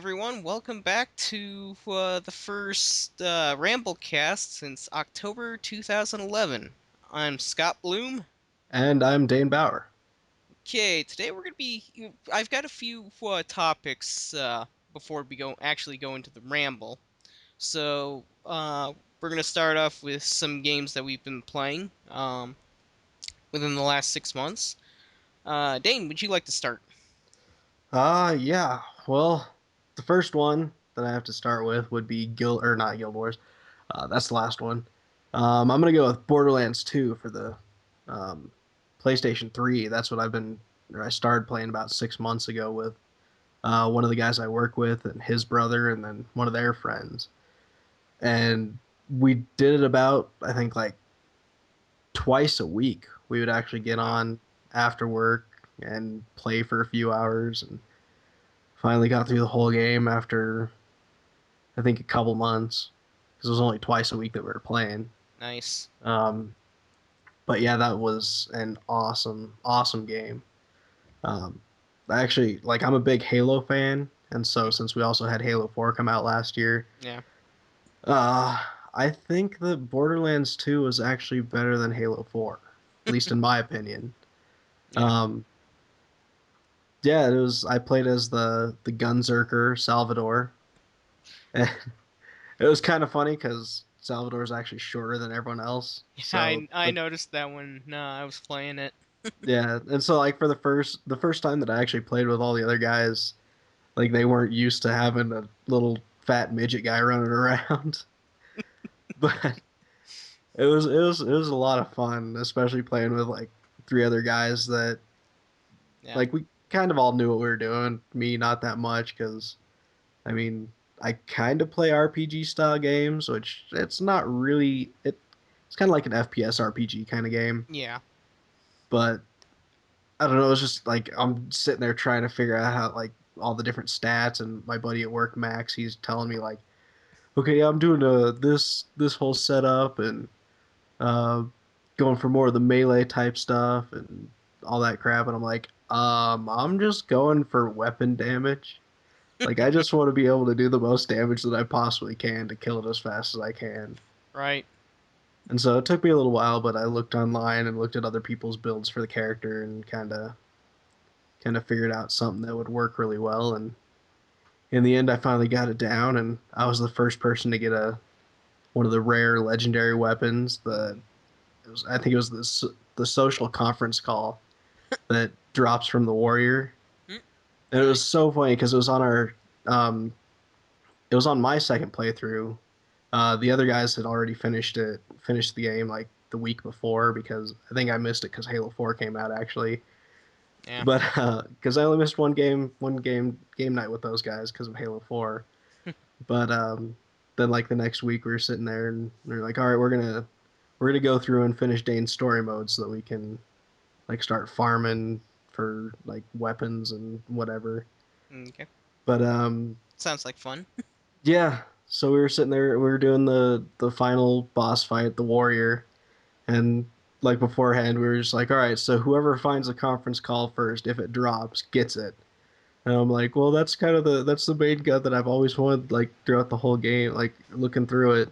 everyone. Welcome back to the first Ramblecast since October 2011. I'm Scott Bloom. And I'm Dane Bauer. Okay, today we're gonna be. I've got a few topics before we actually go into the ramble. So we're gonna start off with some games that we've been playing within the last 6 months. Dane, would you like to start? Yeah. Well, the first one that I have to start with would be not Guild Wars. That's the last one. I'm gonna go with Borderlands 2 for the um, PlayStation 3. That's what I started playing about 6 months ago with one of the guys I work with and his brother, and then one of their friends. And we did it about, I think, like twice a week. We would actually get Wow. on after work and play for a few hours, and finally got through the whole game after I think a couple months because it was only twice a week that we were playing. Nice. Um, but yeah, that was an awesome game. Um, I actually like I'm a big Halo fan, and so since we also had Halo 4 come out last year, Yeah. uh, I think that Borderlands 2 was actually better than Halo 4, at least in my opinion. Yeah. Um, yeah, it was. I played as the Gunzerker Salvador. It was kind of funny because Salvador is actually shorter than everyone else. Yeah, So, I noticed that when I was playing it. yeah, and so like for the first time that I actually played with all the other guys, like they weren't used to having a little fat midget guy running around. But it was a lot of fun, especially playing with like three other guys that Yeah. like we kind of all knew what we were doing. Me, not that much because I mean I kind of play RPG style games, which it's not really it's kind of like an FPS RPG kind of game, Yeah. but I don't know. It's just like I'm sitting there trying to figure out how like all the different stats, and my buddy at work, Max, he's telling me like, okay, yeah, I'm doing this whole setup and uh, going for more of the melee type stuff and all that crap, and I'm like, I'm just going for weapon damage. Like I just want to be able to do the most damage that I possibly can to kill it as fast as I can. Right. And so it took me a little while, but I looked online and looked at other people's builds for the character and kind of figured out something that would work really well. And in the end, I finally got it down, and I was the first person to get a one of the rare legendary weapons. I think it was the social conference call that drops from the warrior, Mm, and it was nice. so funny because um, it was on my second playthrough. The other guys had already finished the game like the week before because I think I missed it because Halo 4 came out actually. Yeah. But because I only missed one game night with those guys because of Halo 4. But then like the next week we were sitting there and we are like, all right, we're gonna go through and finish Dane's story mode so that we can like start farming for like weapons and whatever. Okay. But Sounds like fun. yeah, so we were sitting there, we were doing the final boss fight, the warrior, and like beforehand we were just like, all right, so whoever finds the conference call first, if it drops, gets it. And I'm like, well, that's the main gun that I've always wanted, like throughout the whole game, like looking through it.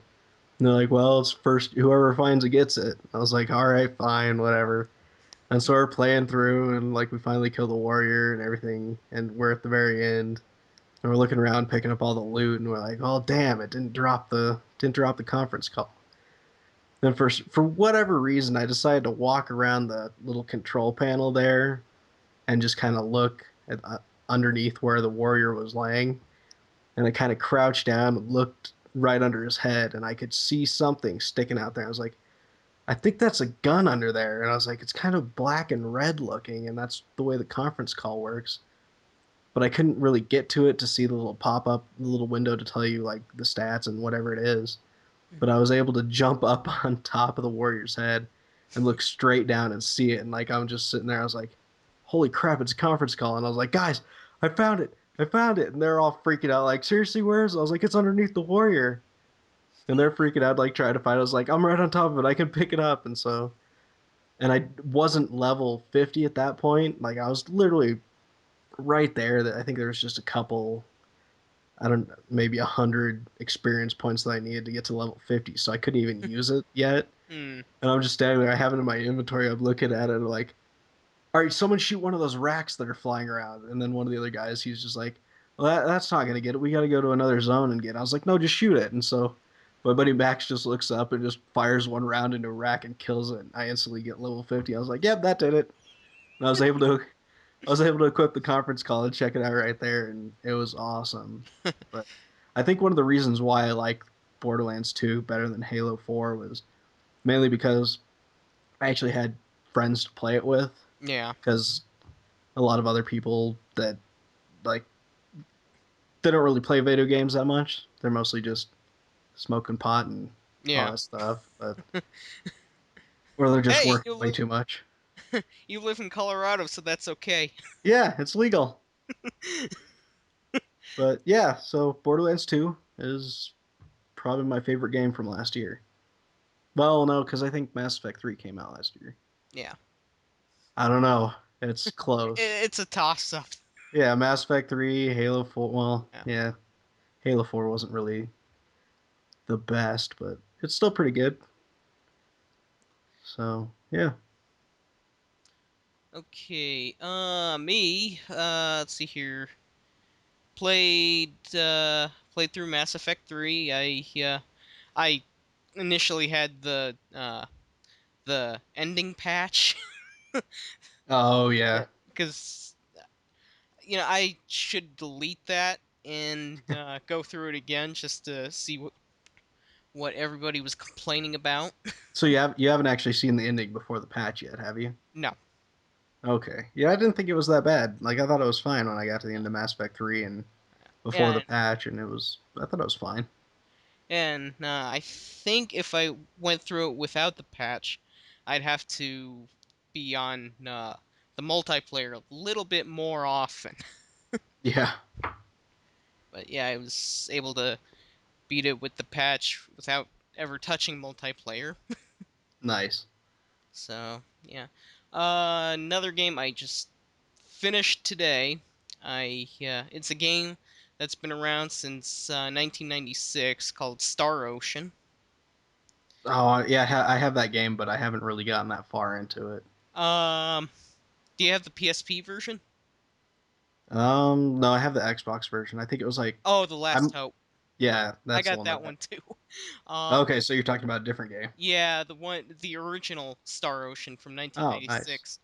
And they're like, well, it's first whoever finds it gets it. I was like, all right, fine, whatever. And so we're playing through, and like we finally kill the warrior and everything, and we're at the very end, and we're looking around picking up all the loot, and we're like, oh damn, it didn't drop the conference call. Then for whatever reason, I decided to walk around the little control panel there and just kind of look at underneath where the warrior was laying, and I kind of crouched down and looked right under his head, and I could see something sticking out there. I was like, I think that's a gun under there, and I was like, it's kind of black and red looking, and that's the way the conference call works. But I couldn't really get to it to see the little pop up, the little window to tell you like the stats and whatever it is. But I was able to jump up on top of the warrior's head and look straight down and see it. And like I'm just sitting there, I was like, "Holy crap! It's a conference call!" And I was like, "Guys, I found it! I found it!" And they're all freaking out, like, "Seriously, where is it?" I was like, "It's underneath the warrior." And they're freaking out, like trying to find it. I was like, "I'm right on top of it. I can pick it up." And I wasn't level 50 at that point. Like I was literally right there. That I think there was just a couple. I don't maybe 100 experience points that I needed to get to level 50, so I couldn't even use it yet. Hmm. And I'm just standing there, I have it in my inventory. I'm looking at it, like, all right, someone shoot one of those racks that are flying around. And then one of the other guys, he's just like, well, that's not gonna get it. We got to go to another zone and get it. I was like, no, just shoot it. And so my buddy Max just looks up and just fires one round into a rack and kills it. And I instantly get level 50. I was like, yep, that did it. And I was able to equip the conference call and check it out right there, and it was awesome. But I think one of the reasons why I like Borderlands 2 better than Halo 4 was mainly because I actually had friends to play it with. Yeah. Because a lot of other people that like they don't really play video games that much. They're mostly just smoking pot and all Yeah. that stuff, but or they're just Hey, working way too much. you live in Colorado, so that's okay. Yeah, it's legal. But yeah, so Borderlands 2 is probably my favorite game from last year. Well, no, because I think Mass Effect 3 came out last year. Yeah. I don't know. It's close. It's a toss up. Yeah, Mass Effect 3, Halo 4. Well, Yeah. yeah, Halo 4 wasn't really the best, but it's still pretty good. So, yeah. Okay. Me. Let's see here. Played through Mass Effect 3. I initially had the ending patch Oh, yeah. because I should delete that and go through it again just to see what everybody was complaining about. So you haven't actually seen the ending before the patch yet, have you? No. Okay. Yeah, I didn't think it was that bad. Like I thought it was fine when I got to the end of Mass Effect 3 and before the And patch, and I thought it was fine. I think if I went through it without the patch, I'd have to be on the multiplayer a little bit more often. Yeah. But yeah, I was able to beat it with the patch without ever touching multiplayer. Nice. So yeah, another game I just finished today. It's a game that's been around since 1996 called Star Ocean. Oh, yeah, I have that game, but I haven't really gotten that far into it. Um, do you have the PSP version? No, I have the Xbox version. I think it was like Oh, The Last I'm Hope. yeah, I that's the got one that that one too. Okay, so you're talking about a different game. Yeah, the original Star Ocean from Oh, nice. 1996.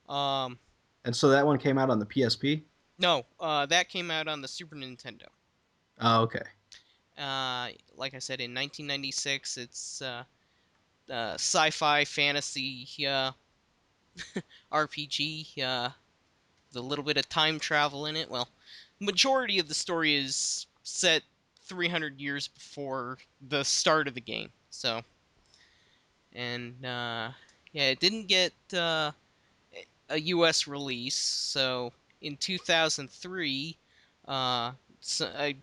Um, And so that one came out on the PSP? no, that came out on the Super Nintendo. Oh, okay. Like I said, in 1996, it's sci-fi fantasy RPG. With a little bit of time travel in it. Well, majority of the story is set 300 years before the start of the game. So, and yeah, it didn't get a U.S. release. So, in 2003, a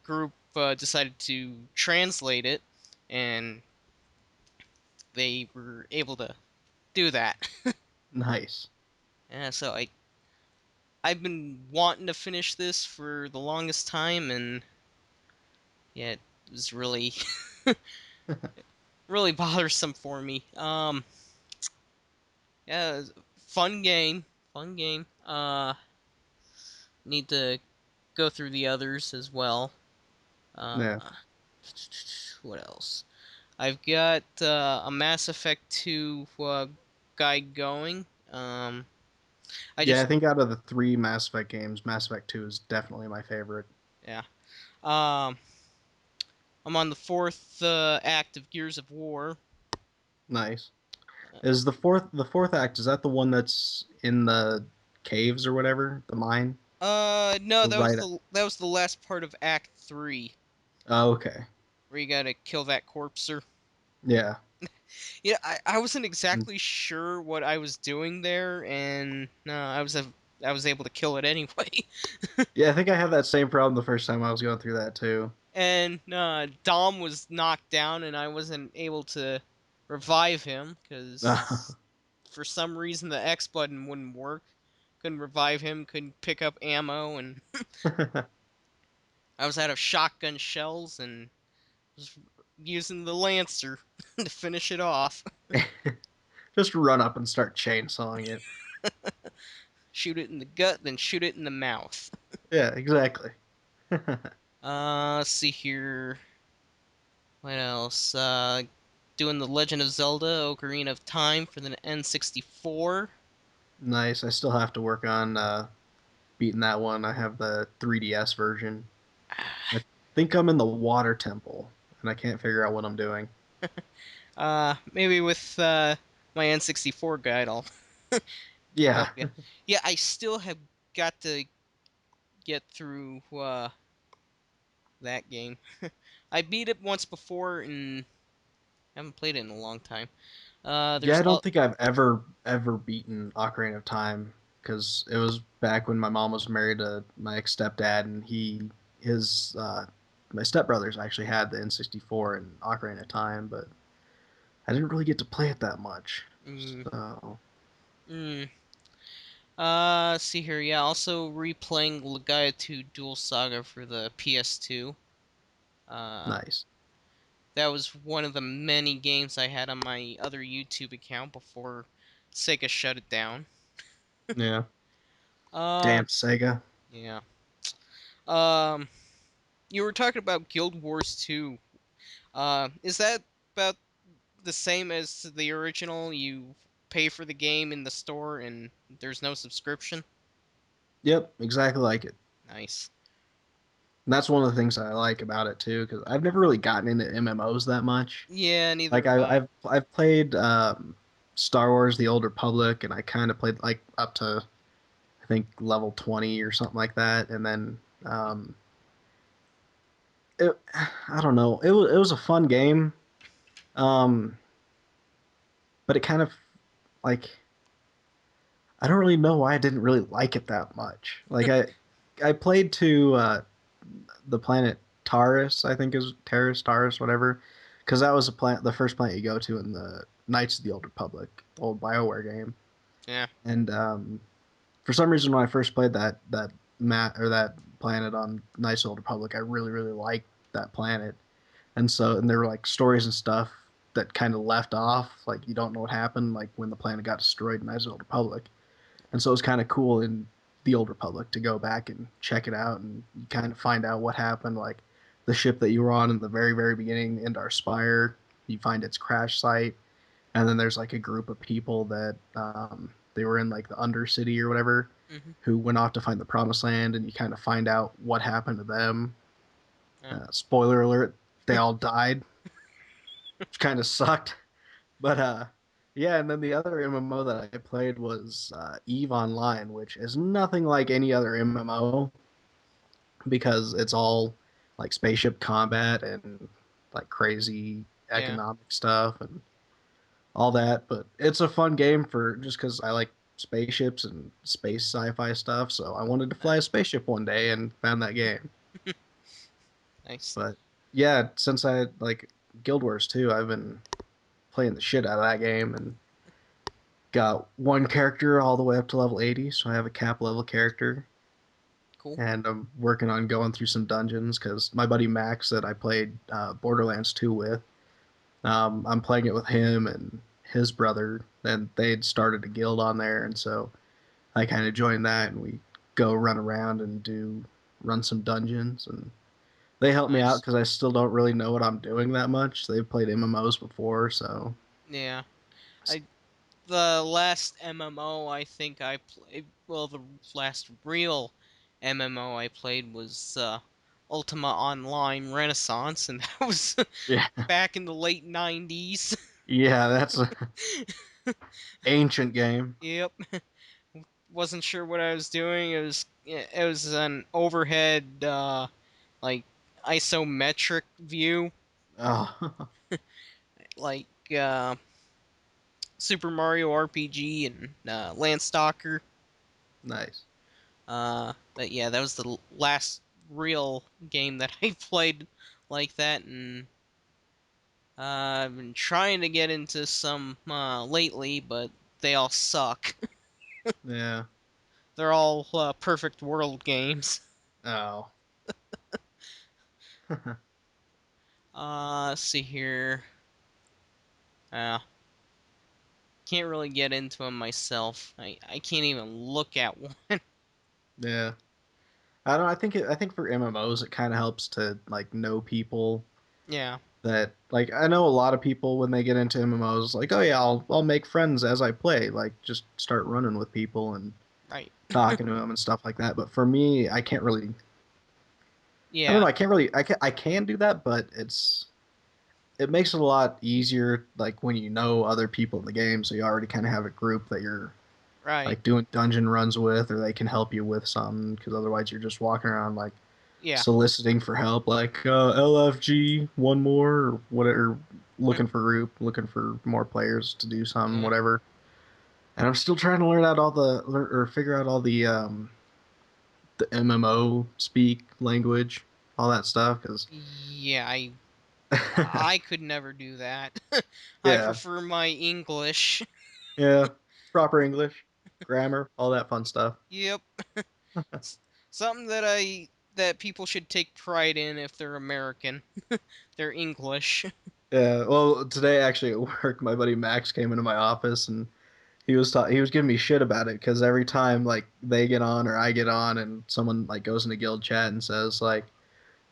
group decided to translate it, and they were able to do that. Nice. Yeah, so I've been wanting to finish this for the longest time, and yeah, it was really really bothersome for me. Yeah, it was a fun game. Need to go through the others as well. Uh, Yeah. what else? I've got a Mass Effect 2 guide going. I Yeah, I just think out of the three Mass Effect games, Mass Effect 2 is definitely my favorite. yeah. Um, I'm on the fourth act of Gears of War. Nice. Uh, Is the fourth act, is that the one that's in the caves or whatever? The mine? no, Or right that was the last part of Act 3, Oh, okay. where you gotta kill that corpser. Yeah. Yeah, I wasn't exactly sure what I was doing there, and I was able to kill it anyway. Yeah, I think I had that same problem the first time I was going through that too. And Dom was knocked down, and I wasn't able to revive him because for some reason the X button wouldn't work. Couldn't revive him. Couldn't pick up ammo, and I was out of shotgun shells and was using the lancer to finish it off. Just run up and start chainsawing it. Shoot it in the gut, then shoot it in the mouth. Yeah, exactly. Let's see here. What else? Doing the Legend of Zelda: Ocarina of Time for the N64. Nice. I still have to work on beating that one. I have the 3DS version. I think I'm in the water temple, and I can't figure out what I'm doing. Maybe with my N64 guide, I'll help Yeah, you. Yeah, I still have got to get through that game. I beat it once before and haven't played it in a long time. yeah. There's I all. don't think I've ever beaten Ocarina of Time because it was back when my mom was married to my ex stepdad, and his my stepbrothers actually had the N64 and Ocarina of Time, but I didn't really get to play it that much. Mm, So mm. See here. Yeah, also replaying Legaia 2 Dual Saga for the PS2. Uh, nice. that was one of the many games I had on my other YouTube account before Sega shut it down. Yeah. Uh, Damn Sega. yeah. Um, you were talking about Guild Wars 2. Is that about the same as the original? You pay for the game in the store and there's no subscription? Yep, exactly like it. Nice. And that's one of the things I like about it too, because I've never really gotten into MMOs that much. Yeah, neither Like have I. I've played Star Wars: The Old Republic, and I kind of played like up to I think level 20 or something like that, and then it, I don't know. It was a fun game, um, but it kind of like I don't really know why I didn't really like it that much. Like I played to the planet Taurus, I think is Terrace, Taurus, whatever, because that was the first planet you go to in the Knights of the Old Republic, the old Bioware game. Yeah. And for some reason, when I first played that mat or that planet on Knights of the Old Republic, I really liked that planet. And there were like stories and stuff that kind of left off, like you don't know what happened, like when the planet got destroyed in Knights of the Old Republic. And so it was kind of cool in the Old Republic to go back and check it out and kind of find out what happened. Like the ship that you were on in the very beginning, Indar Spire, you find its crash site, and then there's like a group of people that they were in like the Undercity or whatever, Mm-hmm. who went off to find the Promised Land, and you kind of find out what happened to them. Yeah. Spoiler alert: they all died, which kind of sucked. But yeah, and then the other MMO that I played was Eve Online, which is nothing like any other MMO because it's all like spaceship combat and like crazy Yeah. economic stuff and all that. But it's a fun game for just because I like spaceships and space sci-fi stuff. So I wanted to fly a Nice. spaceship one day and found that game. Nice. But yeah, since I like Guild Wars 2, I've been playing the shit out of that game and got one character all the way up to level 80, so I have a cap level character. Cool. And I'm working on going through some dungeons because my buddy Max that I played Borderlands 2 with, I'm playing it with him and his brother, and they had started a guild on there, and so I kind of joined that, and we go run around and run some dungeons, and they help me out Nice. because I still don't really know what I'm doing that much. They've played MMOs before, so Yeah. I The last MMO I think I played, well, the last real MMO I played was Ultima Online Renaissance, and that was yeah, back in the late 90s. yeah, that's an ancient game. Yep. Wasn't sure what I was doing. It was an overhead like isometric view, Oh, like Super Mario RPG and Landstalker. nice. But yeah, that was the last real game that I played like that, and I've been trying to get into some lately, but they all suck. Yeah. They're all perfect world games. Oh. Let's see here. Uh, can't really get into them myself. I can't even look at one. Yeah. I don't. I think for MMOs, it kind of helps to like know people Yeah, that like I know a lot of people when they get into MMOs, like, oh yeah, I'll make friends as I play, like just start running with people and right. talking to them and stuff like that. But for me, I can't really. I don't Yeah, know. I can't really. I can do that, but it makes it a lot easier like when you know other people in the game, so you already kind of have a group that you're right. like doing dungeon runs with, or they can help you with something. Because otherwise, you're just walking around like Yeah, soliciting for help, like LFG, one more, or whatever, looking for group, looking for more players to do something, yeah, whatever. And I'm still trying to learn out all the or figure out all the MMO speak language, all that stuff. Because yeah. I could never do that. I yeah, prefer my English. yeah, proper English, grammar, all that fun stuff. Yep. S- Something that people should take pride in if they're American. They're English. Yeah, well, today actually at work, my buddy Max came into my office and he was giving me shit about it because every time like they get on or I get on and someone like goes into guild chat and says like,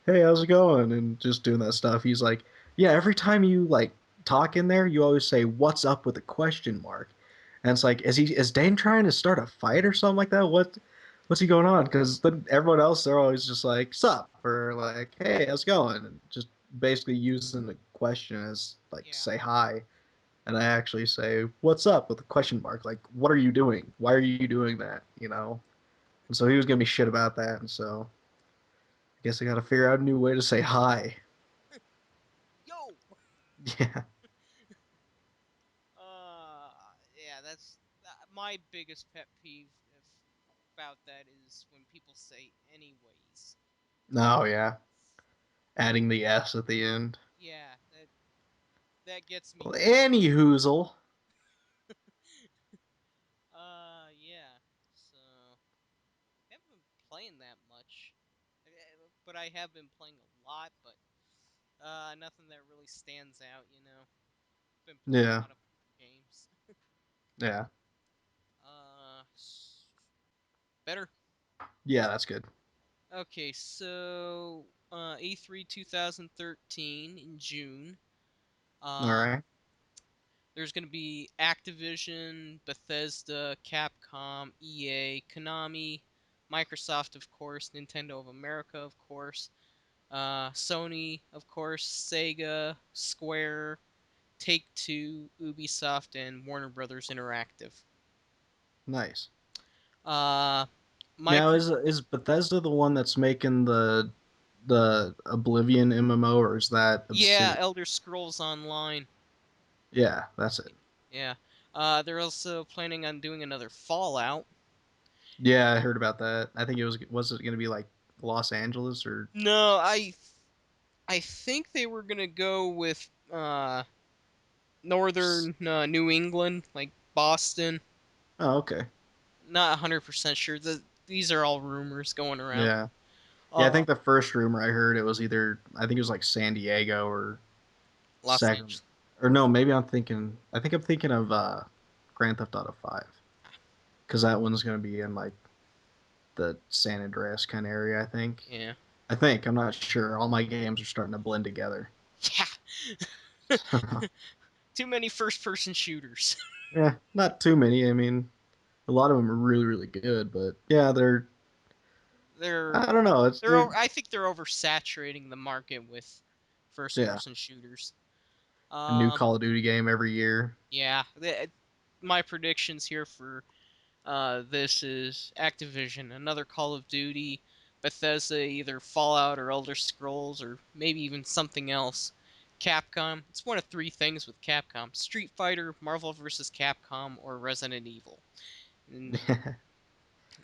"Hey, how's it going?" and just doing that stuff, he's like, "Yeah, every time you like talk in there, you always say what's up with a question mark." And it's like, is Dane trying to start a fight or something like that? What's he going on? Because then everyone else they're always just like sup or like, "Hey, how's it going?" and just basically using the question as like Yeah. say hi. And I actually say, "What's up?" with a question mark. Like, what are you doing? Why are you doing that? You know. And so he was giving me shit about that, and so I guess I got to figure out a new way to say hi. Yo. Yeah. Uh, yeah. That's my biggest pet peeve about that is when people say anyways. Oh yeah. Adding the s at the end. Yeah, that gets me Well, going. any hoozle. Yeah. So I haven't been playing that much, but I have been playing a lot. But nothing that really stands out. Been playing a Yeah. lot of games. Yeah. Uh, better. Yeah, that's good. Okay, so E3 2013 in June. All Uh, right. there's going to be Activision, Bethesda, Capcom, EA, Konami, Microsoft, of course, Nintendo of America, of course, Sony, of course, Sega, Square, Take Two, Ubisoft, and Warner Brothers Interactive. Nice. Uh, my Now pr- is Bethesda the one that's making the Oblivion MMO or is that yeah, Obsidian? Elder Scrolls Online. Yeah, that's it. Yeah. They're also planning on doing another Fallout. Yeah, I heard about that. I think it was it going to be like Los Angeles or No, I think they were gonna go with northern New England, like Boston. Oh, okay. Not 100% sure. These are all rumors going around. Yeah. Yeah, I Uh, think the first rumor I heard it was either I think it was like San Diego or Los Sacramento. Angeles. Or no, maybe I'm thinking of Grand Theft Auto 5 cuz that one's going to be in like the San Andreas kind of area, I think. Yeah. I think, I'm not sure. All my games are starting to blend together. Yeah. Too many first-person shooters. Yeah, not too many. I mean, a lot of them are really really good, but yeah, they're they're I don't know. It's they're I think they're oversaturating the market with yeah, first-person shooters. a new Um, Call of Duty game every year. yeah. My predictions here for this is Activision, another Call of Duty, Bethesda, either Fallout or Elder Scrolls, or maybe even something else. Capcom, it's one of three things with Capcom: Street Fighter, Marvel vs. Capcom, or Resident Evil. And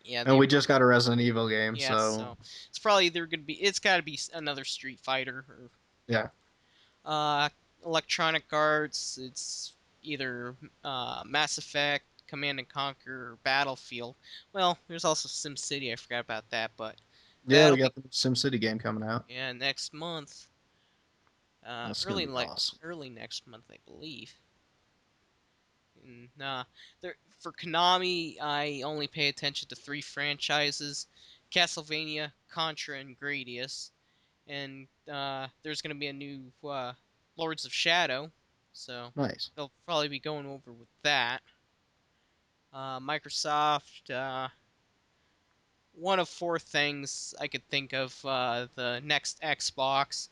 yeah, And they we just got a Resident Evil game, yeah, so so it's probably either gonna be it's got to be another Street Fighter or yeah. uh, Electronic Arts. It's either Mass Effect, Command and Conquer, or Battlefield. Well, there's also SimCity. I forgot about that, but Yeah, we That'll be got the SimCity game coming out. yeah next month. That's gonna be awesome. Early next month, I believe. And, there for Konami, I only pay attention to three franchises: Castlevania, Contra, and Gradius. And there's gonna be a new Lords of Shadow, so Nice. they'll probably be going over with that. Microsoft, one of four things I could think of: the next Xbox,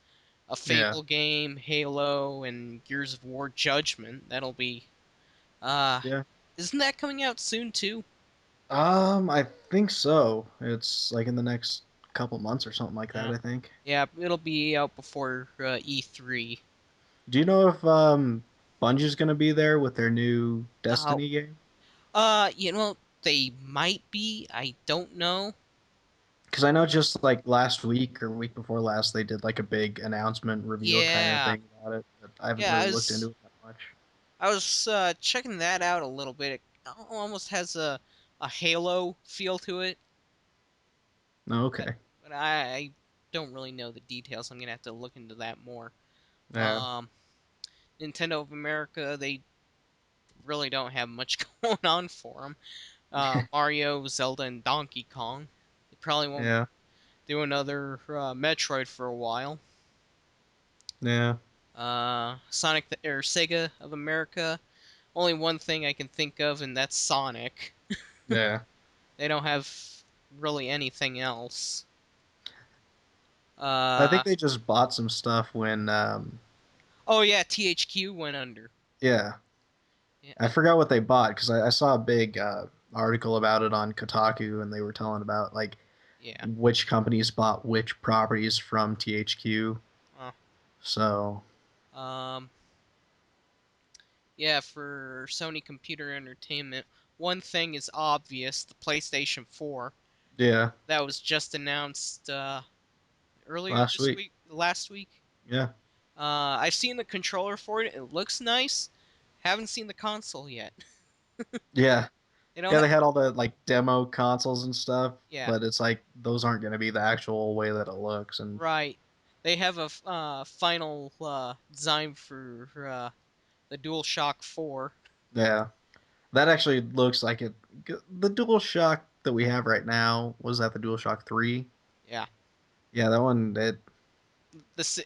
a Yeah. Fable game, Halo, and Gears of War Judgment. That'll be uh, Yeah. isn't that coming out soon too? I think so. It's like in the next couple months or something like that, Uh, I think. yeah, it'll be out before E3. Do you know if Bungie's gonna be there with their new Uh, Destiny game? they might be. I don't know. Because I know just like last week or week before last, they did like a big announcement reveal kind of Yeah, thing about it. But I haven't yeah. really looked into it that much. I was checking that out a little bit. It almost has a Halo feel to it, No, but okay. I don't really know the details. I'm gonna have to look into that more. Yeah. Um, Nintendo of America, they really don't have much going on for them. Mario, Zelda, and Donkey Kong. They probably won't Yeah. do another Metroid for a while. Yeah. Or Sega of America. Only one thing I can think of, and that's Sonic. Yeah. They don't have really anything else. I Uh, think they just bought some stuff when oh yeah, THQ went under. yeah. Yeah, I forgot what they bought because I saw a big article about it on Kotaku and they were telling about like yeah. which companies bought which properties from THQ. Uh, So um, yeah, for Sony Computer Entertainment, one thing is obvious: the PlayStation 4. yeah, That was just announced last week. last week. Yeah. I've seen the controller for it. It looks nice. Haven't seen the console yet. Yeah. They don't Yeah, have, they had all the like demo consoles and stuff, yeah, but it's like those aren't going to be the actual way that it looks. And right. They have a final design for the DualShock 4. yeah, that actually looks like it. The DualShock that we have right now was that the DualShock 3. Yeah, Yeah, that one. It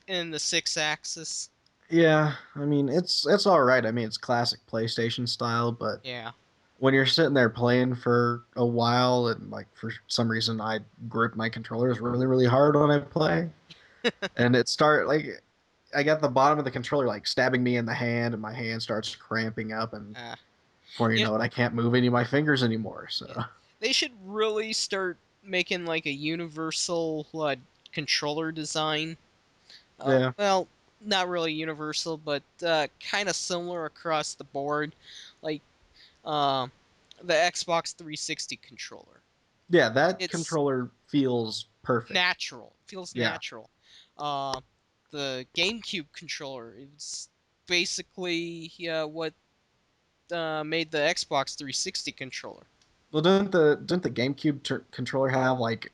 in the six axis. yeah, I mean it's all right. I mean it's classic PlayStation style, but Yeah, when you're sitting there playing for a while and like for some reason I grip my controllers really hard when I play, and it start like I got the bottom of the controller like stabbing me in the hand, and my hand starts cramping up, and uh, before you yeah, know it, I can't move any of my fingers anymore. yeah. So They should really start making like a universal controller design. yeah, Well, not really universal, but kind of similar across the board, like um, the Xbox 360 controller. yeah, that It's controller feels perfect. natural, feels Yeah, natural. Uh, the GameCube controller, it's basically what made the Xbox 360 controller. well, didn't the GameCube controller have like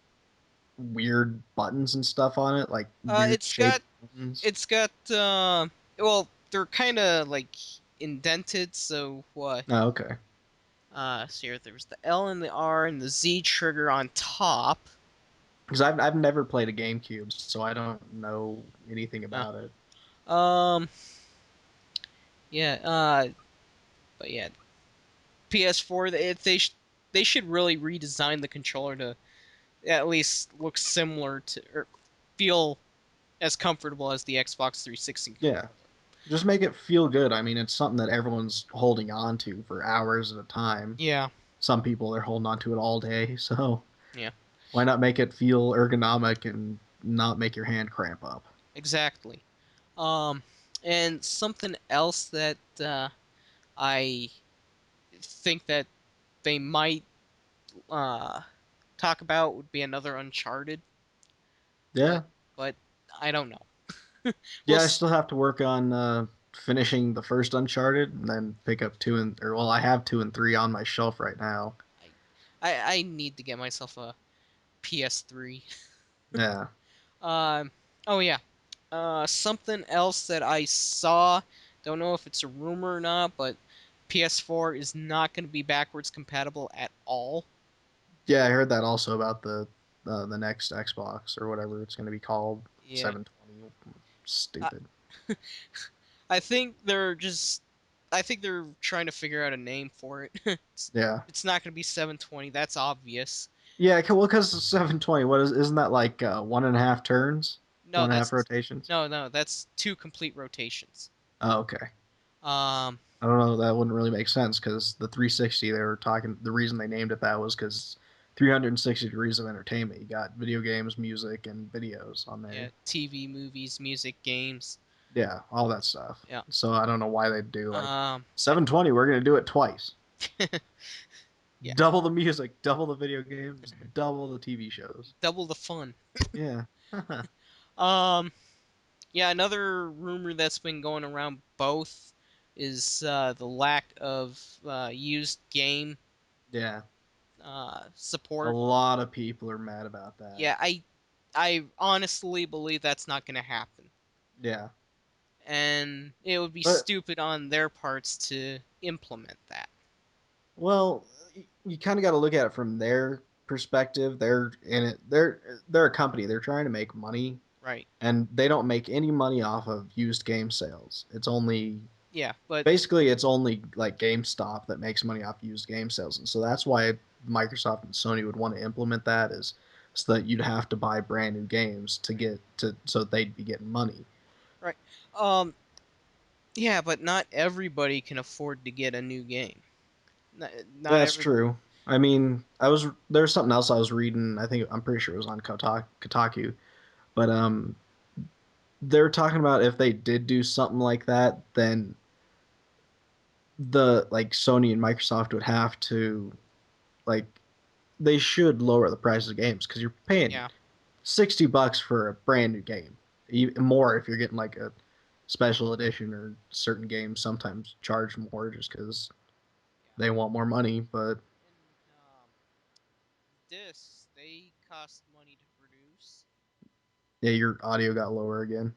weird buttons and stuff on it, like Uh, weird it's got shaped buttons? it's got well, they're kind of like indented, so what? Oh, okay. So here there's the L and the R and the Z trigger on top. Because I've never played a GameCube, so I don't know anything Uh, about it. um, yeah, but yeah, PS4. They should really redesign the controller to at least look similar to or feel as comfortable as the Xbox 360 Yeah, controller. just make it feel good. I mean, it's something that everyone's holding on to for hours at a time. Yeah, Some people are holding on to it all day, so yeah, why not make it feel ergonomic and not make your hand cramp up? exactly. Um, and something else that I think that they might uh, talk about would be another Uncharted, but Yeah, but I don't know. We'll yeah. I still have to work on finishing the first Uncharted, and then pick up two and or well, I have two and three on my shelf right now. I need to get myself a PS3. Yeah. Um, oh yeah. Something else that I saw. Don't know if it's a rumor or not, but PS4 is not going to be backwards compatible at all. Yeah, I heard that also about the next Xbox or whatever it's going to be called, Yeah. 720. I, Stupid. I think they're just. I think they're trying to figure out a name for it. Yeah. It's not going to be 720. That's obvious. Yeah, well, because 720, what is, isn't that like one and a half turns? No, One and a half that's rotations? no. That's two complete rotations. Oh, okay. Um, I don't know. That wouldn't really make sense because the 360 they were talking. The reason they named it that was because 360 degrees of entertainment. You got video games, music, and videos on yeah, there. TV, movies, music, games. Yeah, all that stuff. Yeah. So I don't know why they'd do like I, 720. We're gonna do it twice. yeah, Double the music, double the video games, double the TV shows. double the fun. Yeah. Um, yeah, another rumor that's been going around both is the lack of used game Yeah. A support. lot of people are mad about that. Yeah, I honestly believe that's not going to happen, Yeah. and it would be But stupid on their parts to implement that. well, you kind of got to look at it from their perspective. They're in it. They're a company. They're trying to make money, Right. and they don't make any money off of used game sales. It's only Yeah, but basically it's only like GameStop that makes money off used game sales, and so that's why Microsoft and Sony would want to implement that is so that you'd have to buy brand new games to get to so they'd be getting money. right. Um, yeah, but not everybody can afford to get a new game. Not That's every. true. I mean, there's something else I was reading. I think I'm pretty sure it was on Kotaku, but they're talking about if they did do something like that, then the like Sony and Microsoft would have to like they should lower the price of games because you're paying Yeah, $60 for a brand new game. Even more if you're getting like a special edition or certain games sometimes charge more just because yeah. they want more money. But And discs they cost money to produce. yeah, your audio got lower again.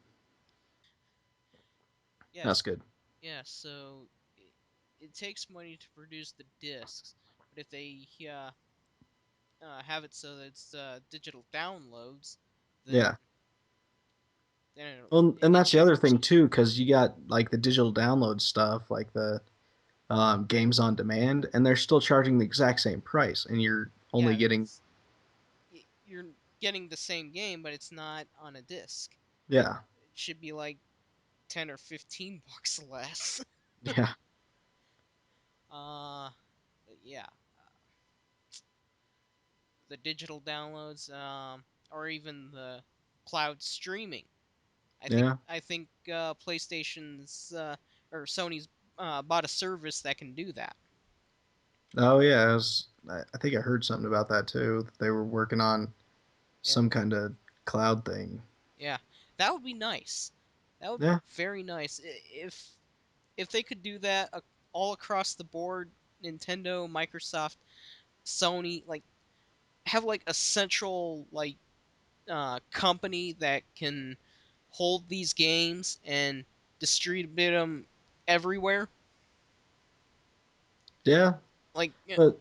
That's Yes, good. yeah. So it takes money to produce the discs, but if they have it so that it's digital downloads, then Yeah. then Well, and it that's the should other be thing cheap. too, because you got like the digital download stuff, like the games on demand, and they're still charging the exact same price, and you're only Yeah, getting it's you're getting the same game, but it's not on a disc. yeah, It should be like 10 or 15 bucks less. yeah, uh, yeah, the digital downloads, or even the cloud streaming. yeah. I think PlayStation's or Sony's bought a service that can do that. Oh yeah, I think I heard something about that too. That they were working on Yeah, some kind of cloud thing. yeah, that would be nice. That would be Yeah, very nice if they could do that all across the board. Nintendo, Microsoft, Sony, like have like a central like company that can hold these games and distribute them everywhere. yeah, Like but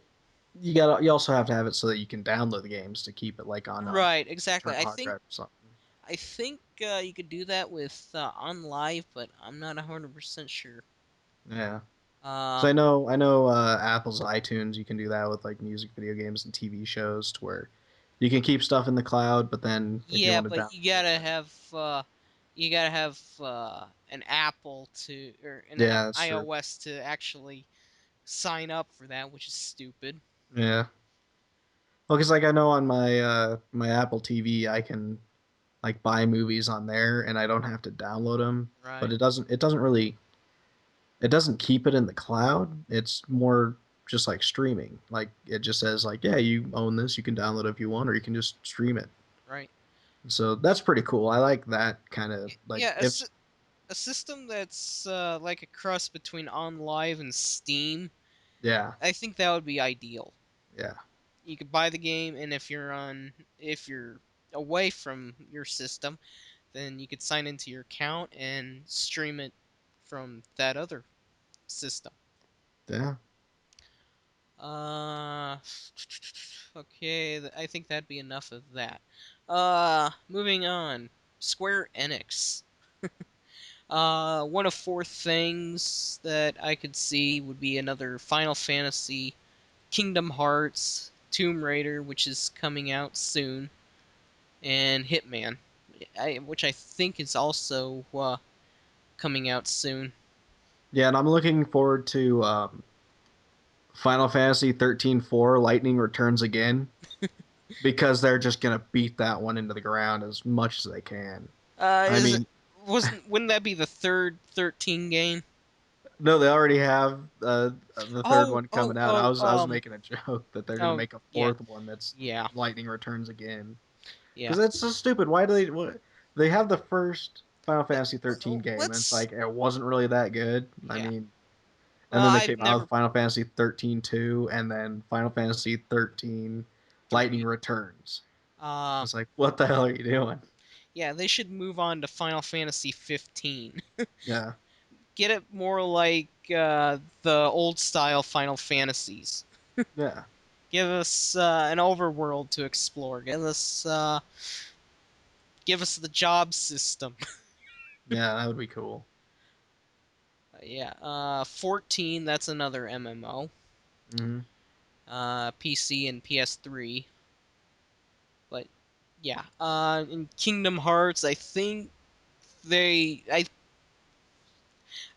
you also have to have it so that you can download the games to keep it like on a right, exactly. external hard drive or something. I think you could do that with on live, but I'm not 100% sure. Yeah. Uh, So I know Apple's iTunes, you can do that with like music, video games, and TV shows to where you can keep stuff in the cloud, but then if you yeah, want to but download it, then you gotta have an Apple to or an yeah, that's true. iOS to actually sign up for that, which is stupid. Yeah. Well, because like I know on my Apple TV, I can like buy movies on there, and I don't have to download them. But Right, it doesn't really it doesn't keep it in the cloud. It's more just like streaming. Like it just says like, yeah, you own this, you can download it if you want, or you can just stream it. right. So that's pretty cool. I like that kind of like Yeah, if a system that's like a cross between on live and Steam. yeah, I think that would be ideal. yeah, You could buy the game, and if you're away from your system, then you could sign into your account and stream it from that other system. Yeah. Uh, okay, I think that'd be enough of that. Moving on. Square Enix. One of four things that I could see would be another Final Fantasy, Kingdom Hearts, Tomb Raider, which is coming out soon, and Hitman, which I think is also coming out soon. Yeah, and I'm looking forward to Final Fantasy 13-4 Lightning Returns again because they're just gonna beat that one into the ground as much as they can. I Is it mean, wasn't wouldn't that be the third 13 game? no, they already have the third Oh, one oh, coming out. oh, I was making a joke that they're gonna oh, make a yeah, fourth one that's yeah, Lightning Returns again yeah. because that's so stupid. Why do they? What, they have the first Final Fantasy 13 game, and it's Let's, like it wasn't really that good. I yeah. mean, Well, and then they I've came out never with Final Fantasy 13 2, and then Final Fantasy 13 Lightning three. Returns. Uh, It's like, what the hell are you doing? yeah, they should move on to Final Fantasy 15. Yeah, Get it more like the old style Final Fantasies. yeah, Give us an overworld to explore. Give us the job system. yeah, that would be cool. Yeah. 14. That's another MMO. Hmm. PC and PS3. But yeah. In Kingdom Hearts, I think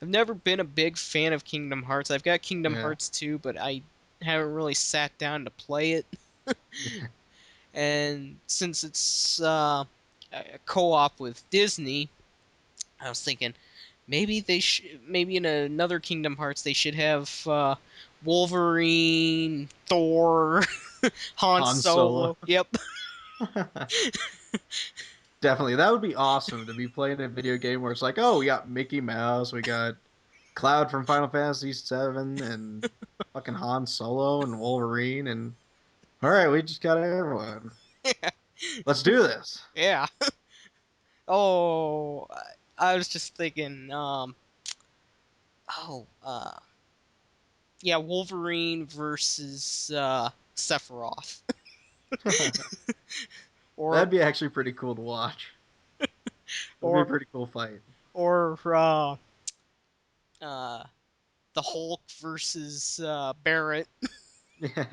I've never been a big fan of Kingdom Hearts. I've got Kingdom Yeah, Hearts 2, but I haven't really sat down to play it. And since it's a co-op with Disney, I was thinking maybe in another Kingdom Hearts they should have Wolverine, Thor, Han Han Solo. Solo. Yep. Definitely, that would be awesome to be playing a video game where it's like, oh, we got Mickey Mouse, we got Cloud from Final Fantasy VII, and fucking Han Solo and Wolverine, and all right, we just got everyone. Let's do this. Yeah. Oh, I was just thinking. Oh, yeah, Wolverine versus Sephiroth, or That'd be actually pretty cool to watch. It'd be a or pretty cool fight. or uh, the Hulk versus Barrett. Yeah,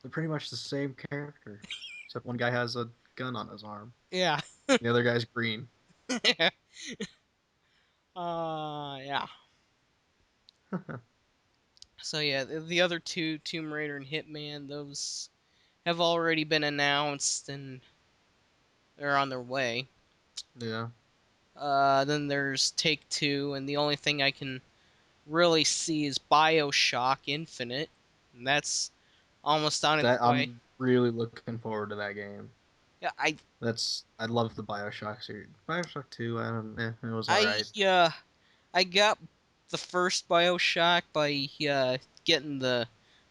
they're pretty much the same character, except one guy has a gun on his arm, Yeah. the other guy's green. Yeah. So yeah, the other two, Tomb Raider and Hitman, those have already been announced and they're on their way. Yeah, Then there's Take Two, and the only thing I can really see is Bioshock Infinite, and that's almost on its that way. I'm really looking forward to that game. Yeah, I love the Bioshock series. Bioshock 2, I don't, it was all I right. I got the first Bioshock by getting the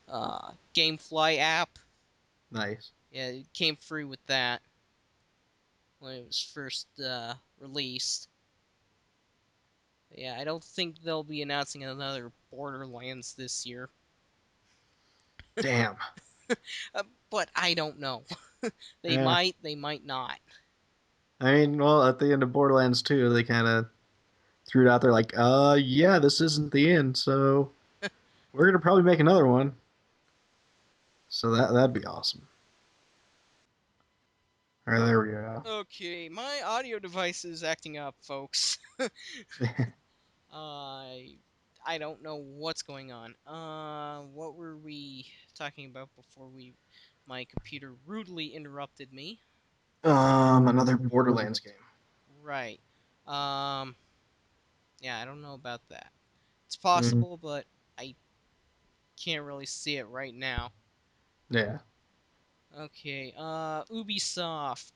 GameFly app. Nice. Yeah, it came free with that when it was first released. Yeah, I don't think they'll be announcing another Borderlands this year, Damn. but I don't know. Yeah. They might not. I mean, well, at the end of Borderlands 2, they kind of threw it out there like, yeah, this isn't the end, so we're gonna probably make another one. So that'd be awesome. All right, there we go. Okay, my audio device is acting up, folks. I I don't know what's going on. What were we talking about before we my computer rudely interrupted me? Another Borderlands game. Right. Um, yeah, I don't know about that. It's Hmm. possible, but I can't really see it right now. Yeah. Okay. Ubisoft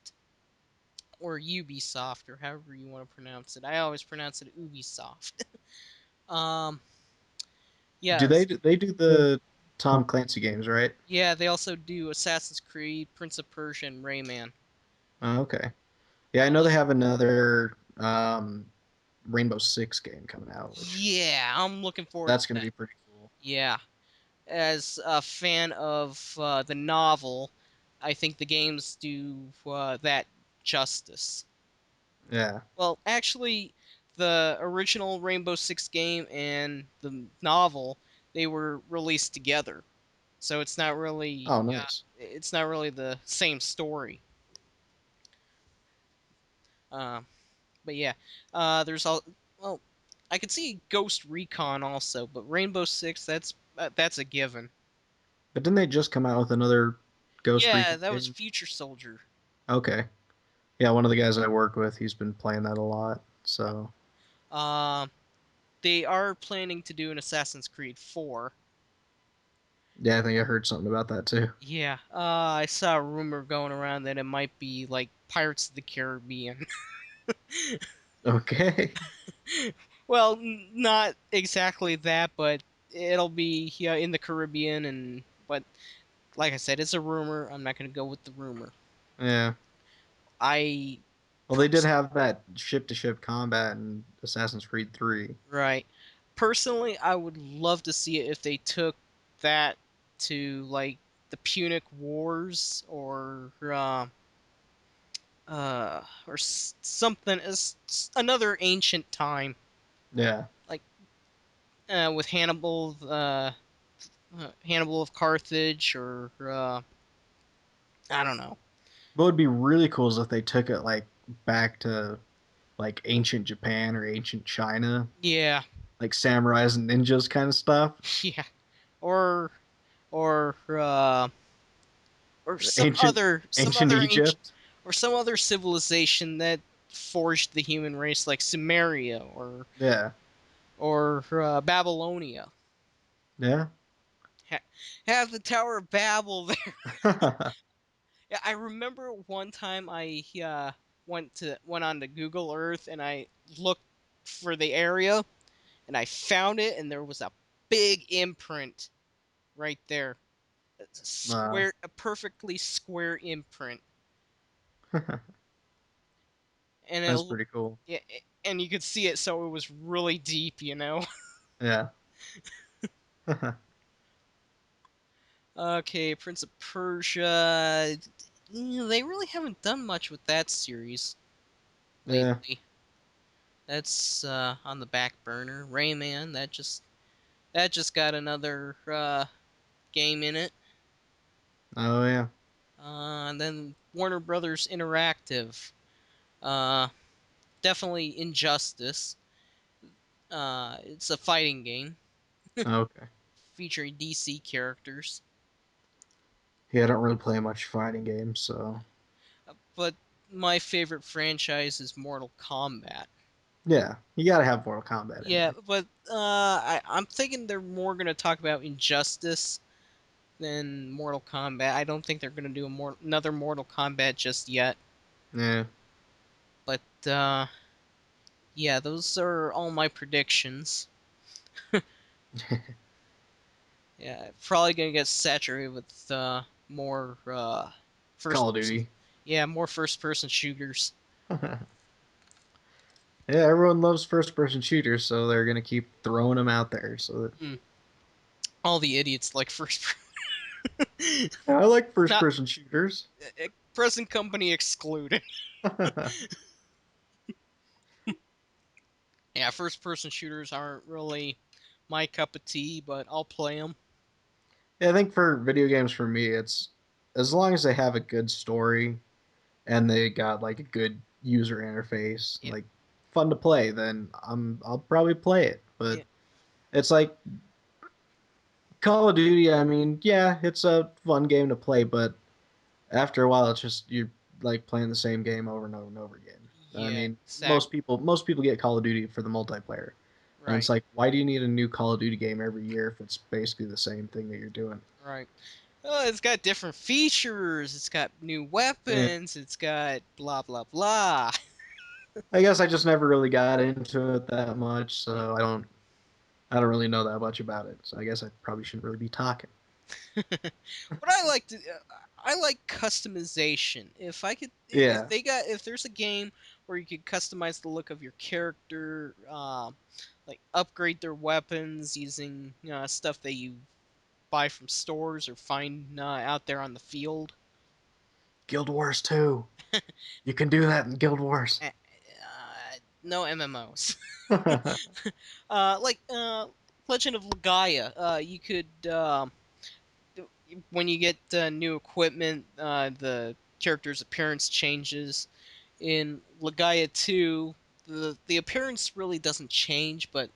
or Ubisoft or however you want to pronounce it. I always pronounce it Ubisoft. um, Do they yes. do they do the Tom Clancy games, right? Yeah, they also do Assassin's Creed, Prince of Persia, and Rayman. Oh, okay. Yeah, I know Uh, they have another Rainbow Six game coming out, which yeah, I'm looking forward to that's going to that. be pretty cool. Yeah, as a fan of the novel, I think the games do that justice. Yeah. Well, actually, the original Rainbow Six game and the novel, they were released together. So Oh, nice. it's not really the same story. Uh, but yeah, there's all well, I could see Ghost Recon also, but Rainbow Six that's a given. But didn't they just come out with another Ghost Yeah, Recon that was game? Future Soldier. Okay. Yeah, one of the guys I work with, he's been playing that a lot. So, Uh, they are planning to do an Assassin's Creed 4. yeah, I think I heard something about that too. Yeah, I saw a rumor going around that it might be like Pirates of the Caribbean. Okay. Well, not exactly that, but it'll be yeah, in the Caribbean, and but like I said, it's a rumor. I'm not going to go with the rumor. Yeah. I Well, they did pers- have that ship to ship combat in Assassin's Creed 3. right. Personally, I would love to see it if they took that to like the Punic Wars or something as another ancient time Yeah. like with Hannibal of Carthage or I don't know. What would be really cool is if they took it like back to like ancient Japan or ancient China, Yeah, like samurais and ninjas kind of stuff. yeah, or or uh, or Ancient some ancient other ancient Egypt. or some other civilization that forged the human race, like Sumeria Yeah. or Babylonia. Yeah. Ha- have the Tower of Babel there. Yeah, I remember one time I went on to Google Earth and I looked for the area and I found it and there was a big imprint right there. Wow. A perfectly square imprint, and That's pretty cool. yeah, and you could see it, so it was really deep. Yeah. Okay, Prince of Persia. They really haven't done much with that series Yeah. lately. That's on the back burner. Rayman, that just got another game in it. Oh yeah. And then Warner Brothers Interactive. Uh, definitely Injustice. It's a fighting game Okay. featuring DC characters. Yeah, I don't really play much fighting games, so But my favorite franchise is Mortal Kombat. yeah, you gotta have Mortal Kombat in Yeah, there. but I'm thinking they're more going to talk about Injustice than Mortal Kombat. I don't think they're going to do another Mortal Kombat just yet. Yeah. But yeah, those are all my predictions. Yeah, probably going to get saturated with more Call first of person. Duty. Yeah, more first person shooters. Yeah, everyone loves first person shooters, so they're gonna keep throwing them out there. So that Mm, all the idiots like first. yeah, I like first Not person shooters. present company excluded. Yeah, Yeah, first person shooters aren't really my cup of tea, but I'll play them. I think for video games, for me, it's as long as they have a good story and they got like a good user interface, Yeah, like fun to play, then I'll probably play it. But yeah, it's like Call of Duty. I mean, yeah, it's a fun game to play, but after a while, it's just you're like playing the same game over and over and over again. I yeah, mean, exactly. most people get Call of Duty for the multiplayer, and it's Right, like, why do you need a new Call of Duty game every year if it's basically the same thing that you're doing? right. It's got different features. It's got new Yeah. weapons. It's got blah blah blah. I guess I just never really got into it that much, so I don't really know that much about it. So I guess I probably shouldn't really be talking. But I like customization. If Yeah, if there's a game where you could customize the look of your character, like upgrade their weapons using stuff that you buy from stores or find out there on the field. Guild Wars 2. You can do that in Guild Wars. No MMOs. Like Legend of Legaia, you could when you get new equipment, the character's appearance changes. In Legaia 2, the appearance really doesn't change, but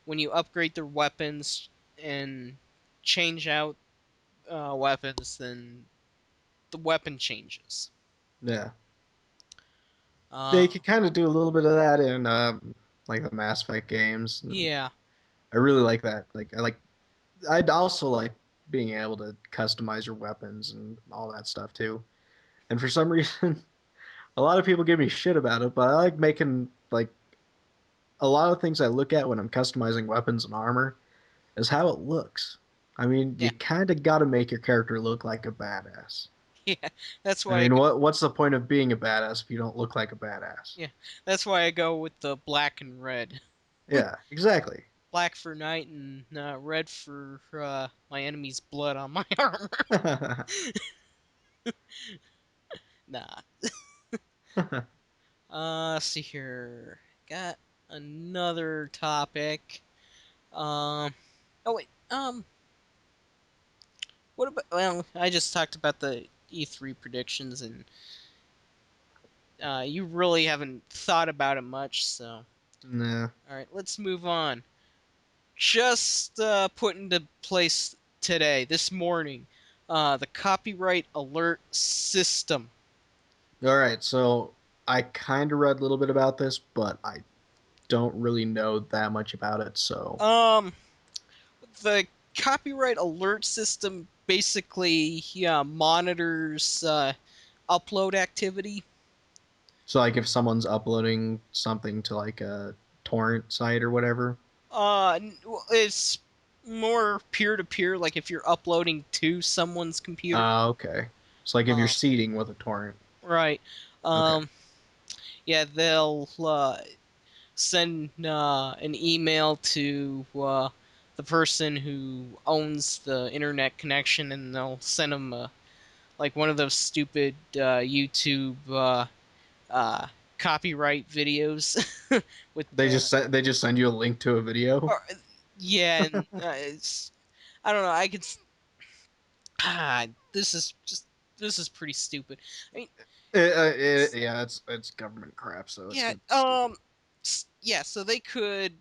when you upgrade their weapons and change out weapons, then the weapon changes. Yeah. Uh, They could kind of do a little bit of that in like the Mass Effect games. And yeah, I really like that. I'd also like being able to customize your weapons and all that stuff too. And for some reason, a lot of people give me shit about it, but I like making like a lot of things I look at when I'm customizing weapons and armor is how it looks. I mean, yeah, you kind of got to make your character look like a badass. yeah. That's I why I mean, go, what's the point of being a badass if you don't look like a badass? yeah, that's why I go with the black and red. Yeah, exactly. Black for night and red for my enemy's blood on my armor. Nah. See here. Got another topic. Um. Oh wait. What about? Well, I just talked about the E3 predictions, and you really haven't thought about it much. So, Nah. all right, let's move on. Just put into place today, this morning, the copyright alert system. All right, so I kind of read a little bit about this, but I don't really know that much about it. Um, the copyright alert system basically monitors upload activity. So like if someone's uploading something to like a torrent site or whatever. It's more peer to peer. Like if you're uploading to someone's computer. Okay. So like if you're Uh, seeding with a torrent. right. Okay. Um, yeah, they'll send an email to the person who owns the internet connection, and they'll send them like one of those stupid YouTube uh, copyright videos with They just send you a link to a video. or, yeah, and it's I don't know. Ah, this is pretty stupid. I mean, Yeah, it's government crap, so it's yeah, gonna be stupid. yeah. So they could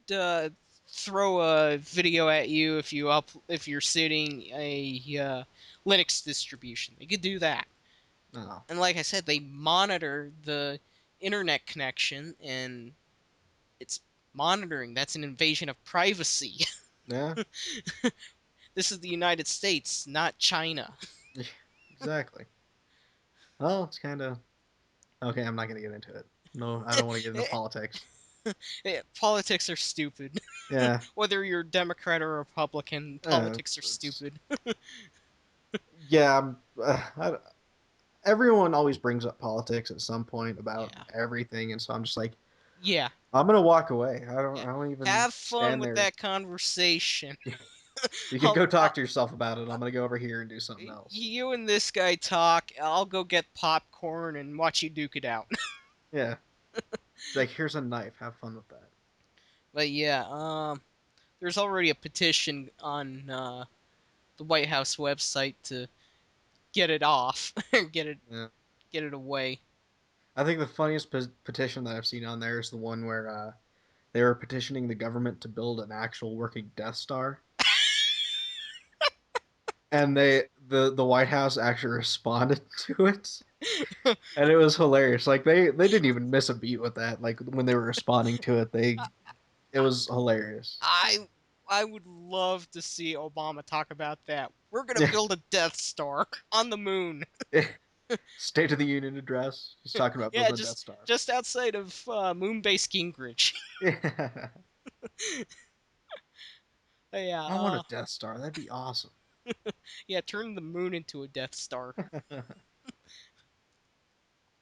throw a video at you if you're sitting a Linux distribution. They could do that, Oh, and like I said, they monitor the internet connection, and it's monitoring. That's an invasion of privacy. yeah, This is the United States, not China. exactly. Well, it's kind of okay. I'm not gonna get into it. No, I don't want to get into politics. Politics are stupid. Yeah, Whether you're Democrat or Republican, politics are it's stupid. yeah. Everyone always brings up politics at some point about Yeah. everything, and so I'm just like, Yeah. I'm gonna walk away. Yeah. I don't even Have fun stand with there. that conversation. You can I'll, go I'll, talk to yourself about it. I'm gonna go over here and do something else. you and this guy talk. I'll go get popcorn and watch you duke it out. Yeah, like here's a knife. Have fun with that. But yeah, there's already a petition on the White House website to get it off, Yeah. get it away. I think the funniest petition that I've seen on there is the one where they were petitioning the government to build an actual working Death Star, and the White House actually responded to it, and it was hilarious. Like they didn't even miss a beat with that. Like when they were responding to it, they it was hilarious. I I would love to see Obama talk about that. We're gonna Yeah, build a Death Star on the moon. State of the Union address. He's talking about Yeah, building a Death Star. just outside of Moonbase Gingrich. Yeah, Yeah, I want a Death Star. That'd be awesome. Yeah, turn the moon into a Death Star.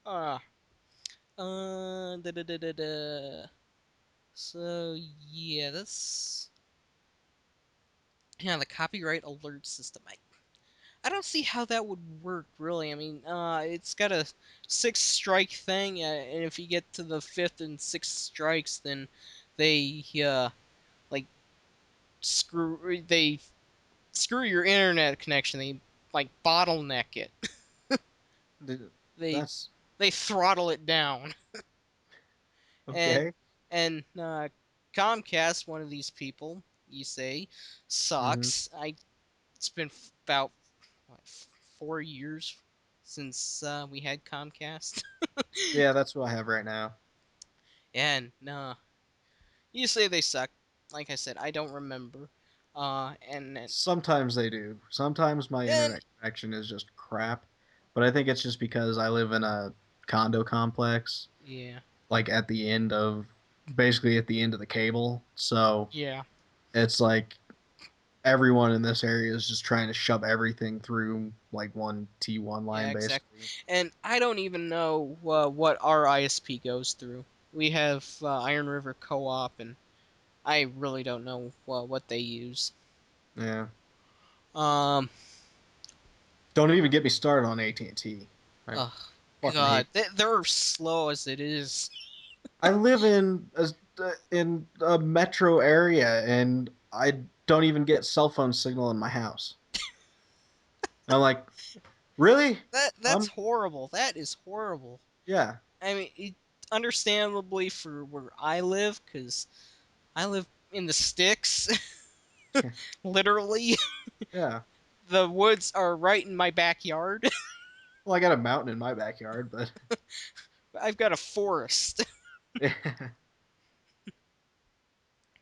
Ah, da da da da da. So yeah, that's yeah the copyright alert system. I don't see how that would work really. I mean, it's got a six strike thing, and if you get to the fifth and sixth strikes, then they like they screw your internet connection. They like bottleneck it. they That's they throttle it down. and okay. and Comcast, one of these people, you say, Hmm. sucks. I It's been about what, 4 years since we had Comcast. Yeah, that's what I have right now. And you say they suck. Like I said, I don't remember. Sometimes they do. Sometimes my And internet connection is just crap, but I think it's just because I live in a condo complex, yeah, like at the end of basically at the end of the cable. So yeah, it's like everyone in this area is just trying to shove everything through like one T1 yeah, line, exactly. basically. And I don't even know what our ISP goes through. We have Iron River Co-op, and I really don't know what they use. Yeah. Um, Don't even get me started on AT&T. I oh fucking God, hate. they're slow as it is. I live in a metro area and I don't even get cell phone signal in my house. And I'm like, really? That's horrible. That is horrible. Yeah, I mean, understandably for where I live, because I live in the sticks, literally. yeah. The woods are right in my backyard. Well, I got a mountain in my backyard, but I've got a forest.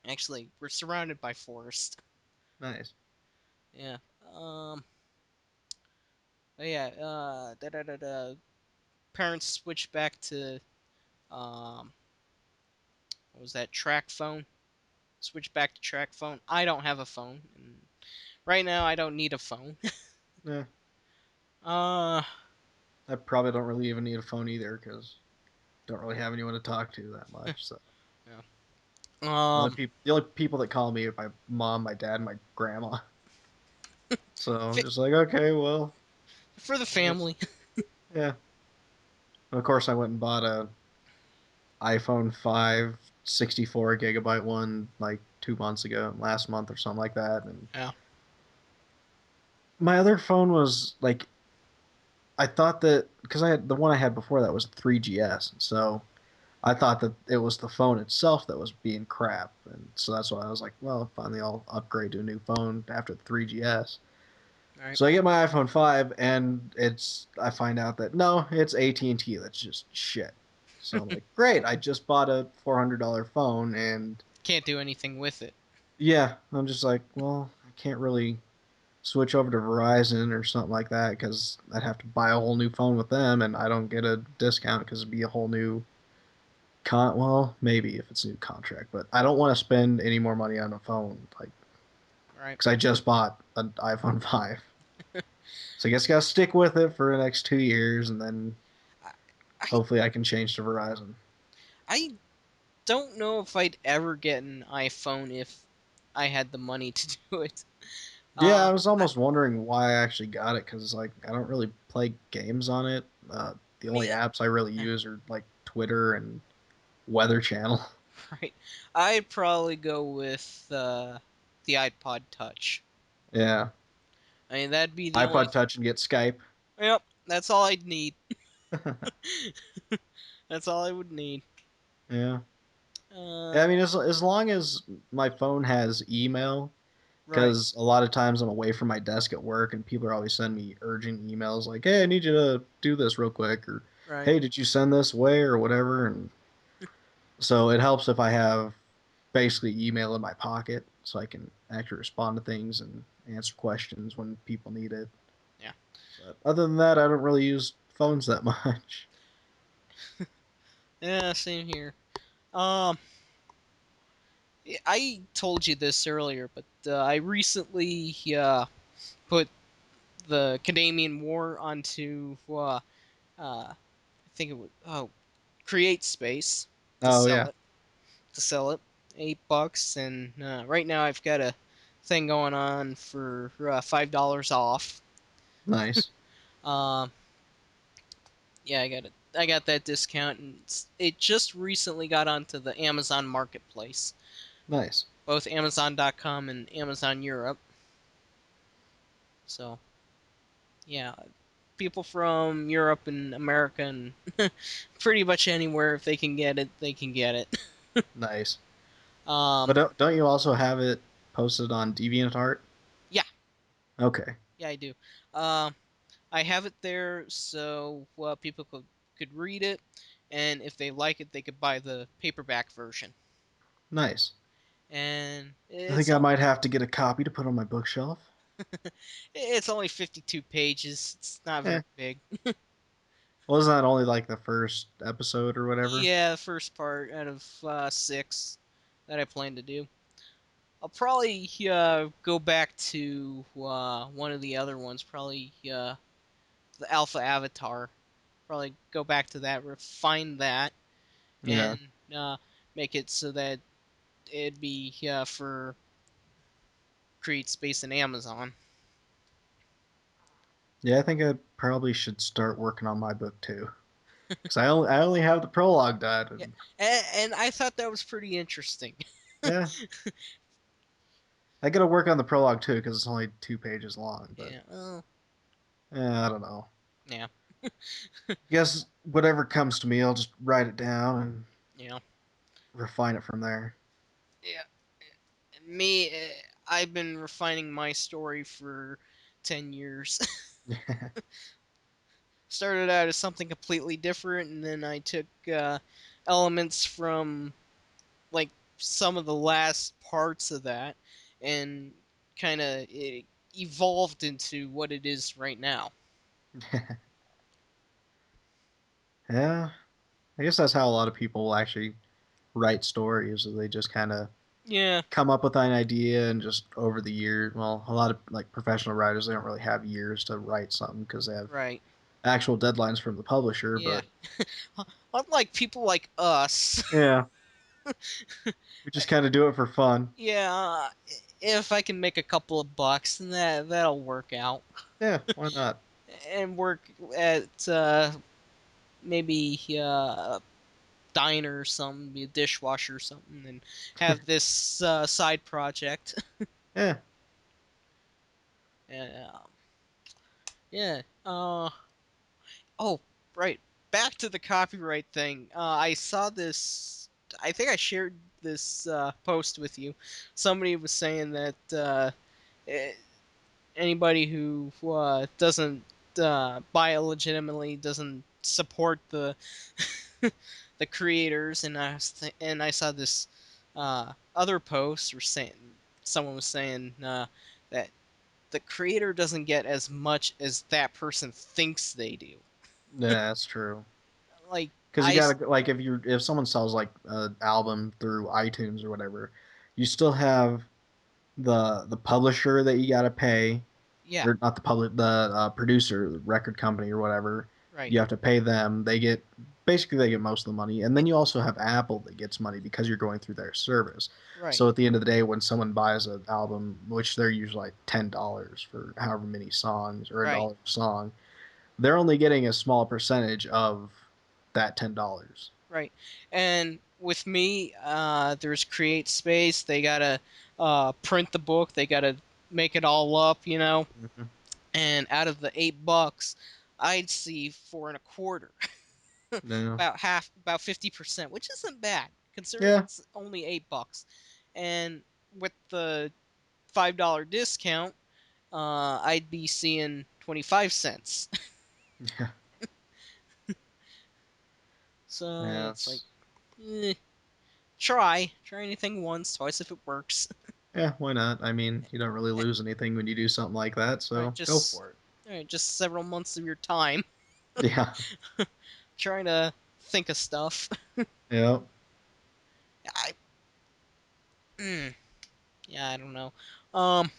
Actually, we're surrounded by forest. nice. Yeah. Um. But yeah. Da da da da. Parents switched back to um. What was that? Track phone. Switch back to track phone. I don't have a phone, and right now I don't need a phone. Yeah, uh. I probably don't really even need a phone either because don't really have anyone to talk to that much. So Yeah. Um. the only people that call me are my mom, my dad, and my grandma. So I'm Fa- just like, okay, well, for the I guess family. yeah. And of course, I went and bought a iPhone 5 64 gigabyte one like 2 months ago, last month or something like that. And Yeah. my other phone was like, I thought that because I had the one I had before that was 3GS. So I thought that it was the phone itself that was being crap. And so that's why I was like, well, finally I'll upgrade to a new phone after the 3GS. All right. So I get my iPhone 5 and I find out that no, it's AT&T that's just shit. So I'm like, great, I just bought a $400 phone and Can't do anything with it. yeah, I'm just like, well, I can't really switch over to Verizon or something like that because I'd have to buy a whole new phone with them, and I don't get a discount because it'd be a whole new Well, maybe if it's a new contract, but I don't want to spend any more money on a phone, like All right. because I just bought an iPhone 5. So I guess I gotta stick with it for the next 2 years, and then I, I hopefully I can change to Verizon. I don't know if I'd ever get an iPhone if I had the money to do it. Yeah, I was I almost wondering why I actually got it because like I don't really play games on it. The only mean, apps I really use are like Twitter and Weather Channel. right? I'd probably go with the iPod Touch. Yeah, I mean, that'd be the only. iPod Touch and get Skype. Yep, that's all I'd need. That's all I would need. Yeah. Uh, Yeah, I mean, as long as my phone has email, right, because a lot of times I'm away from my desk at work, and people are always sending me urgent emails like, "Hey, I need you to do this real quick," or right. "Hey, did you send this away?" or whatever. And so it helps if I have basically email in my pocket, so I can actually respond to things and answer questions when people need it. Yeah, But other than that, I don't really use phones that much. yeah, same here. Um, I told you this earlier, but I recently put the Canadian War onto I think it would create space to Oh sell yeah, it to sell it $8, and right now I've got a thing going on for $5 off. nice, Um, yeah, I got that discount, and it just recently got onto the Amazon Marketplace, nice. both Amazon.com and Amazon Europe. So yeah, people from Europe and America and pretty much anywhere, if they can get it, they can get it. Nice. But Um, don't you also have it posted on DeviantArt? yeah, Okay, yeah, I do. Um, I have it there so people could read it, and if they like it, they could buy the paperback version. nice. And I think I might have to get a copy to put on my bookshelf. it's only 52 pages. It's not Eh, very big. wasn't that only like the first episode or whatever? Yeah, the first part out of six that I plan to do. I'll probably go back to one of the other ones, probably the Alpha Avatar. Probably go back to that, refine that, Yeah, and make it so that it'd be for Create Space and Amazon. yeah. I think I probably should start working on my book too, because I only have the prologue done, Yeah, and and I thought that was pretty interesting. yeah, I got to work on the prologue too because it's only 2 pages long. But Yeah, well, I don't know. yeah, I guess whatever comes to me, I'll just write it down and yeah, refine it from there. yeah. Me, I've been refining my story for 10 years. Started out as something completely different, and then I took elements from like some of the last parts of that, and kind of evolved into what it is right now. Yeah, I guess that's how a lot of people actually write stories. Is they just kind of Yeah, come up with an idea and just over the years. Well, a lot of like professional writers, they don't really have years to write something because they have right. actual deadlines from the publisher. Yeah. But Unlike people like us, yeah, we just kind of do it for fun. yeah, if I can make a couple of bucks, then that'll work out. Yeah, why not? And work at maybe a diner or something, be a dishwasher or something, and have this side project. Yeah, uh, yeah. Oh, right. Back to the copyright thing. I saw this. I think I shared this post with you. Somebody was saying that eh, anybody who doesn't buy it legitimately doesn't support the the creators, and and I saw this other post or saying someone was saying that the creator doesn't get as much as that person thinks they do. yeah, that's true. Like Because you I gotta like if someone sells like an album through iTunes or whatever, you still have the publisher that you gotta pay, yeah, or not the public, the producer, the record company or whatever. right, You have to pay them. They get basically they get most of the money, and yeah, then you also have Apple that gets money because you're going through their service. right, So at the end of the day, when someone buys an album, which they're usually like $10 for however many songs or a right, dollar a song, they're only getting a small percentage of that $10. right. And with me, there's Create Space. They gotta print the book. They gotta make it all up, Mhm. And out of the $8, I'd see four and a quarter, No. about half, about 50%, which isn't bad considering Yeah. it's only $8. And with the $5 discount, I'd be seeing 25 cents. Yeah. So Yeah. it's like, eh, try anything once, twice if it works. Yeah. Why not? I mean, you don't really lose anything when you do something like that, Right, so go just for it. just several months of your time Yeah. trying to think of stuff. Yeah. I, mm, yeah, I don't know. Um,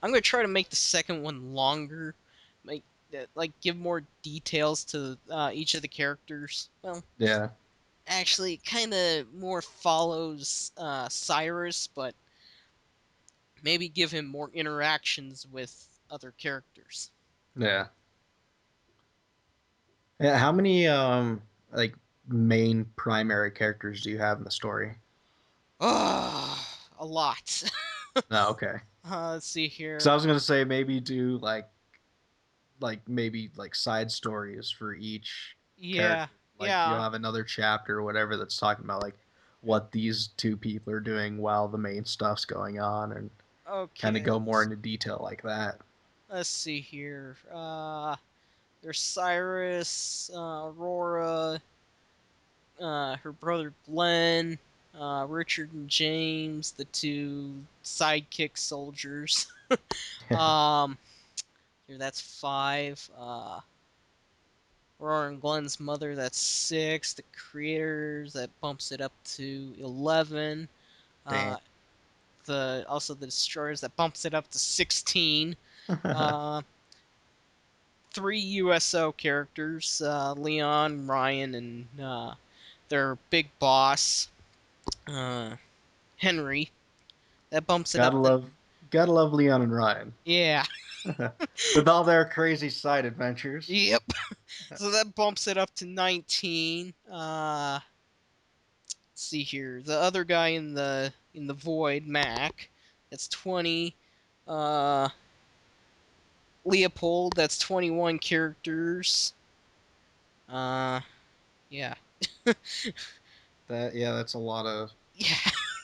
I'm gonna try to make the second one longer, make like give more details to each of the characters. Well, Yeah, actually, kind of more follows Cyrus, but maybe give him more interactions with other characters. yeah, yeah. How many like main primary characters do you have in the story? A lot. Oh, okay. Let's see Because I here. was gonna say maybe do like maybe like side stories for each Yeah, character. Like you'll yeah. have another chapter or whatever that's talking about like what these two people are doing while the main stuff's going on, and kind of Okay, go more into detail like that. let's see here. There's Cyrus, Aurora, her brother Glenn, Richard and James, the two sidekick soldiers. Yeah, um, Here that's five. Aurora and Glenn's mother, that's six. The creators, that bumps it up to 11. damn. Uh, the destroyers, that bumps it up to 16. Uh, Three USO characters, Leon, Ryan, and their big boss, uh, Henry. That bumps it gotta up to love, gotta love Leon and Ryan yeah, with all their crazy side adventures. yep. So that bumps it up to 19. Let's see here. The other guy in the void, Mac, that's 20. Uh, Leopold, that's 21 characters. Uh, yeah, That yeah, that's yeah. a lot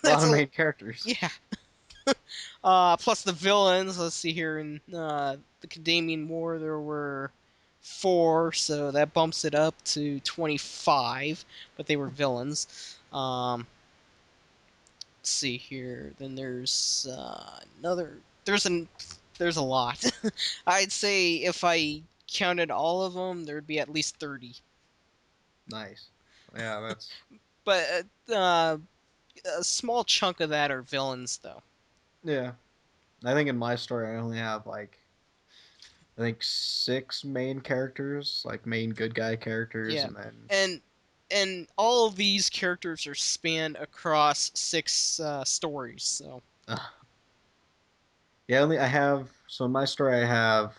That's of a main characters. yeah. Plus the villains. Let's see here. In the Cadamian War, there were four, so that bumps it up to 25. But they were villains. Let's see here. Then there's another. There's a lot. I'd say if I counted all of them, there'd be at least 30. Nice. Yeah, that's But a small chunk of that are villains, though. yeah. I think in my story I only have like I think six main characters, like main good guy characters, Yeah, and then and all of these characters are spanned across six stories. So yeah, only I have so in my story I have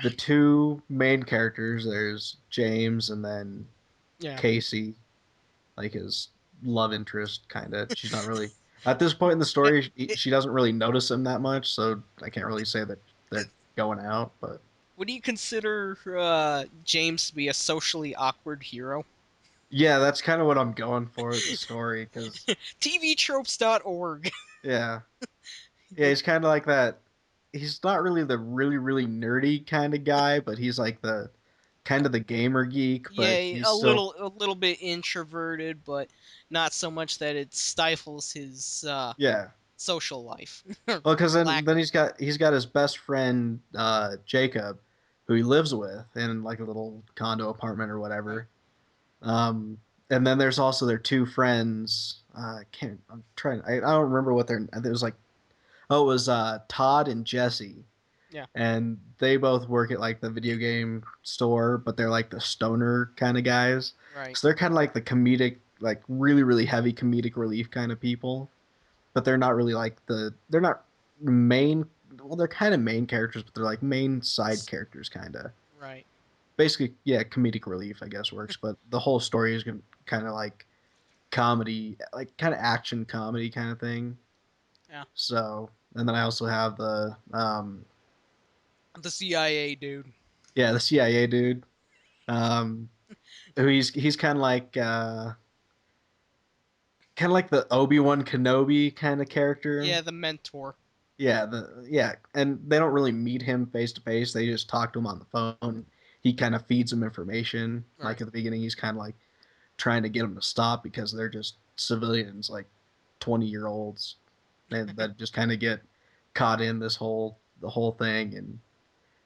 the two main characters. There's James and then yeah, Casey, like his love interest, kind of. She's not really at this point in the it, story. it, She doesn't really notice him that much, so I can't really say that they're going out. But would you consider James to be a socially awkward hero? yeah, that's kind of what I'm going for with the story, because TVtropes.org. yeah, yeah, he's kind of like that. He's not really the really nerdy kind of guy, but he's like the kind of the gamer geek, but Yeah, he's still a little bit introverted, but not so much that it stifles his yeah. social life. Well, because then Lack then of. he's got his best friend Jacob, who he lives with in like a little condo apartment or Right. whatever. Um, and then there's also their two friends. I can't. I'm trying. I don't remember what their. It was like. Oh, it was Todd and Jesse, Yeah. and they both work at like the video game store, but they're like the stoner kind of guys. Right. So they're kind of like the comedic, like really heavy comedic relief kind of people, but they're not really like they're not main. Well, they're kind of main characters, but they're like main side characters, kind of. Right. Basically, yeah, comedic relief, I guess works, but the whole story is kind of like comedy, like kind of action comedy kind of thing. Yeah. So, and then I also have the The CIA dude. yeah, the CIA dude, um, who he's kind of like the Obi-Wan Kenobi kind of character. Yeah, the mentor. Yeah, and they don't really meet him face to face. They just talk to him on the phone. He kind of feeds them information. Like Right. at the beginning, he's kind of like trying to get them to stop because they're just civilians, like 20-year-olds, and that just kind of get caught in the whole thing. And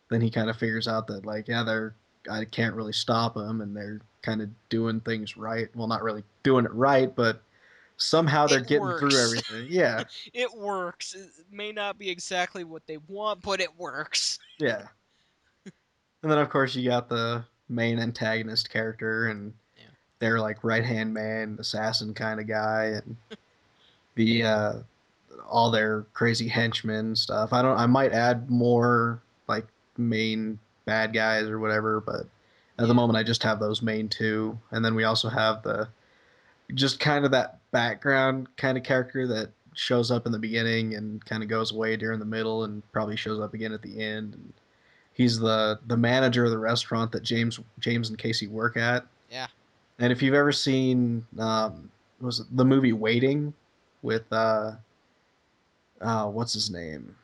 then he kind of figures out that like yeah, they're I can't really stop them, and they're kind of doing things right. Well, not really doing it right, but Somehow they're It getting through works. everything. Yeah, It works. It may not be exactly what they want, but it works. yeah. And then of course you got the main antagonist character and Yeah. their like right hand man, assassin kind of guy, and the all their crazy henchmen stuff. I don't. I might add more like main bad guys or whatever, but at the Yeah. moment I just have those main two, and then we also have the just kind of that background kind of character that shows up in the beginning and kind of goes away during the middle and probably shows up again at the end. And he's the manager of the restaurant that James and Casey work at. Yeah. And if you've ever seen was it the movie Waiting with what's his name?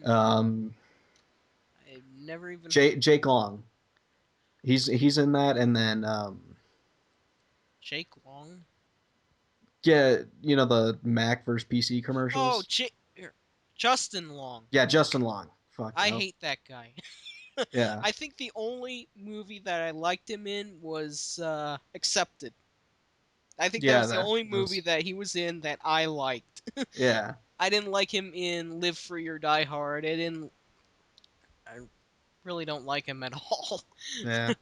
Hmm. Um, I've never even. Jake Long. He's in that, and then Jake Long? yeah, you know the Mac versus PC Oh, commercials. Justin Long. Yeah, Justin Long. Fuck I no. hate that guy. Yeah, I think the only movie that I liked him in was Accepted. I think that yeah, was the only that movie was that he was in that I liked. yeah, I didn't like him in Live Free or Die Hard. I really don't like him at all. yeah.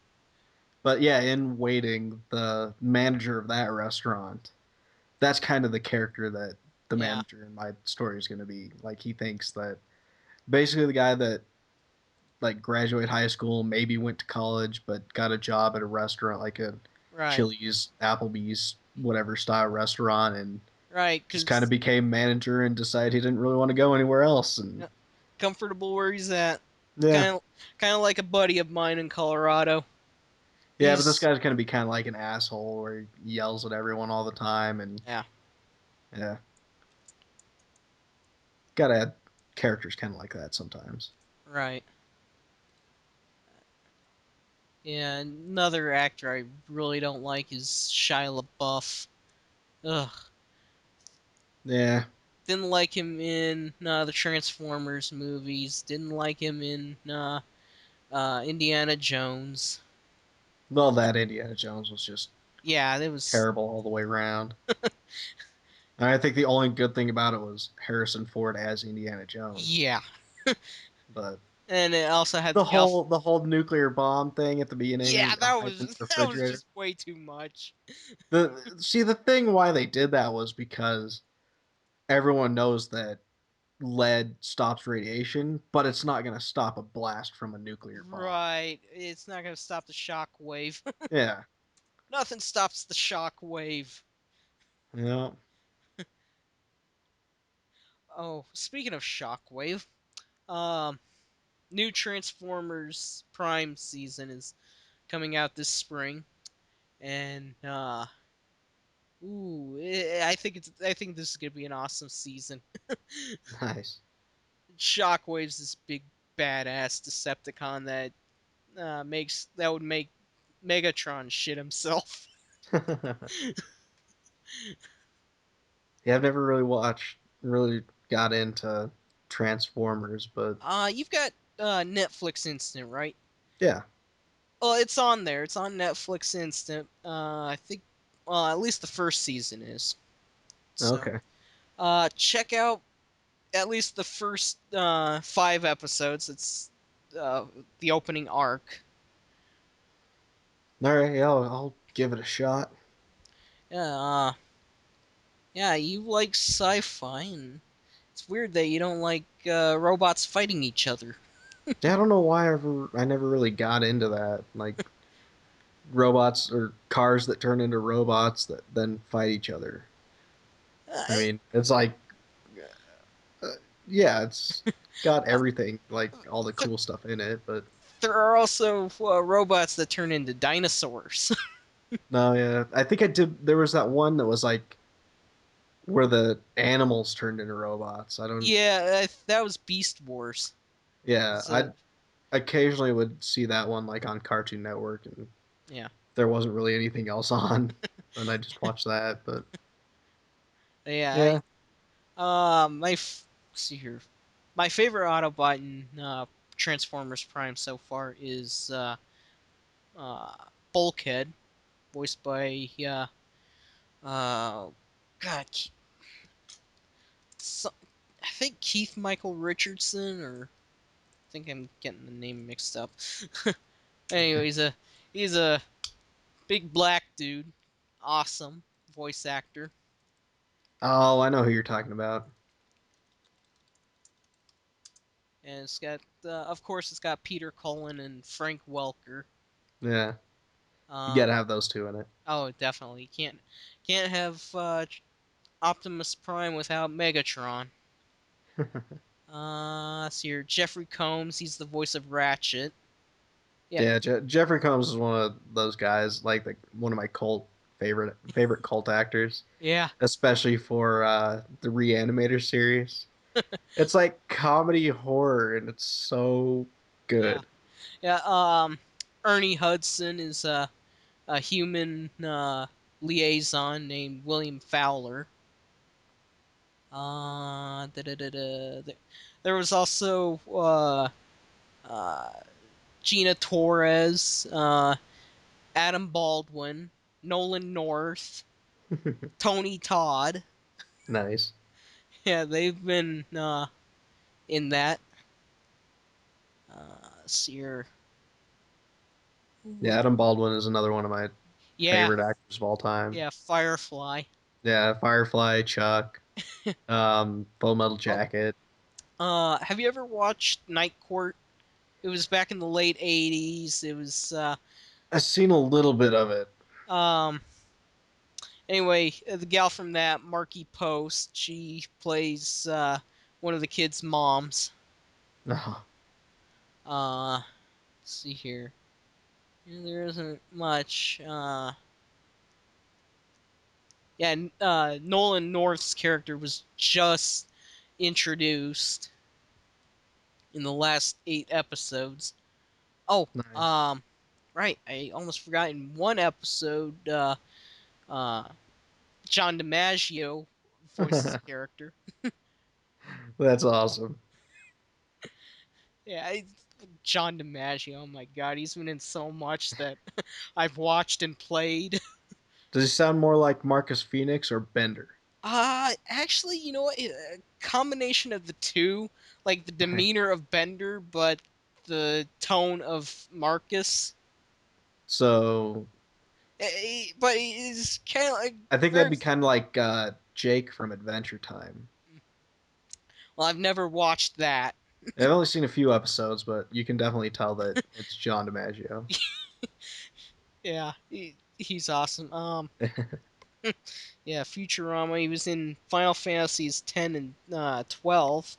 But yeah, in Waiting, the manager of that restaurant, that's kind of the character that the Yeah. manager in my story is going to be. Like he thinks that basically the guy that like graduated high school, maybe went to college, but got a job at a restaurant like a Right. Chili's, Applebee's, whatever style restaurant, and Right. just kind of Because became manager and decided he didn't really want to go anywhere else. And comfortable where he's at. yeah, Kind of like a buddy of mine in Colorado. yeah, but this He's guy's going to be kind of like an asshole where he yells at everyone all the time, and yeah. yeah, got to add characters kind of like that sometimes. Right. Yeah. Another actor I really don't like is Shia LaBeouf. Ugh. Yeah, Didn't like him in the Transformers movies. Didn't like him in Indiana Jones. well, that Indiana Jones was just Yeah, it was. terrible all the way around. And I think the only good thing about it was Harrison Ford as Indiana Jones. Yeah, But and it also had the the elf. whole nuclear bomb thing at the Yeah, beginning, that hiding in was the that was refrigerator. just way too much. The thing why they did that was because everyone knows that lead stops radiation, but it's not going to stop a blast from a nuclear bomb. Right, it's not gonna stop the shock wave. Yeah, Nothing stops the shock wave. you know, Oh, speaking of shock wave, um, new Transformers Prime season is coming out this spring, and I think this is gonna be an awesome season. nice. Shockwave's this big badass Decepticon that would make Megatron shit himself. Yeah, I've never really really got into Transformers, but You've got Netflix Instant, right? yeah, Well, it's on there. It's on Netflix Instant. I think, well, at least the first season is. So, okay. check out at least the first 5 episodes. It's uh, the opening arc. All right, yeah, I'll give it a shot. Yeah, yeah, you like sci-fi, and it's weird that you don't like robots fighting each other. Yeah, I don't know why I never really got into that. Like robots or cars that turn into robots that then fight each other. I Uh, mean, it's like, uh, yeah, it's got everything, like all the th- cool stuff in it. But there are also robots that turn into dinosaurs. no, yeah, I think I did. There was that one that was like where the animals turned into robots. I don't. Yeah, that was Beast Wars. Yeah, So, I occasionally would see that one like on Cartoon Network, and yeah, there wasn't really anything else on, and I just watched that. But yeah. yeah, See here. My favorite Autobot in Transformers Prime so far is uh, Bulkhead, voiced by Uh, God, so, I think Keith Michael Richardson, or I think I'm getting the name mixed up. Anyway, he's a big black dude, awesome voice actor, Oh, I know who you're talking about. and it's got, of course, it's got Peter Cullen and Frank Welker. Yeah, you Um, gotta have those two in it. oh, definitely can't have Optimus Prime without Megatron. Let's see here, Jeffrey Combs, he's the voice of Ratchet. Yeah, Yeah, Jeffrey Combs is one of those guys, like one of my favorite cult actors, yeah, especially for the Reanimator series. It's like comedy horror, and it's so yeah, good. yeah. Ernie Hudson is a human liaison named William Fowler. There was also uh, Gina Torres, Adam Baldwin, Nolan North, Tony Todd. Nice. Yeah, they've been in that. Let's see here. Yeah, Adam Baldwin is another one of my Yeah, favorite actors of all time. yeah, Firefly. Yeah, Firefly, Chuck, Full Metal Oh, Jacket. have you ever watched Night Court? It was back in the late '80s. It was I've seen a little bit of it. um. Anyway, the gal from that, Marky Post, she plays one of the kids' moms. No, Let's see here. Yeah, there isn't much. Yeah, Nolan North's character was just introduced in the last 8 episodes. Oh, nice. right. I almost forgot. In one episode, uh, John DiMaggio voices a character. That's awesome. Yeah, John DiMaggio. Oh my God, he's been in so much that I've watched and played. Does he sound more like Marcus Phoenix or Bender? Actually, you know what? A combination of the two, like the Okay. demeanor of Bender, but the tone of Marcus. So But it's kind of like I think that'd very. be kind of like Jake from Adventure Time. Well, I've never watched that. I've only seen a few episodes, but you can definitely tell that it's John DiMaggio. Yeah, he's awesome. Yeah, Futurama. He was in Final Fantasies 10 and 12.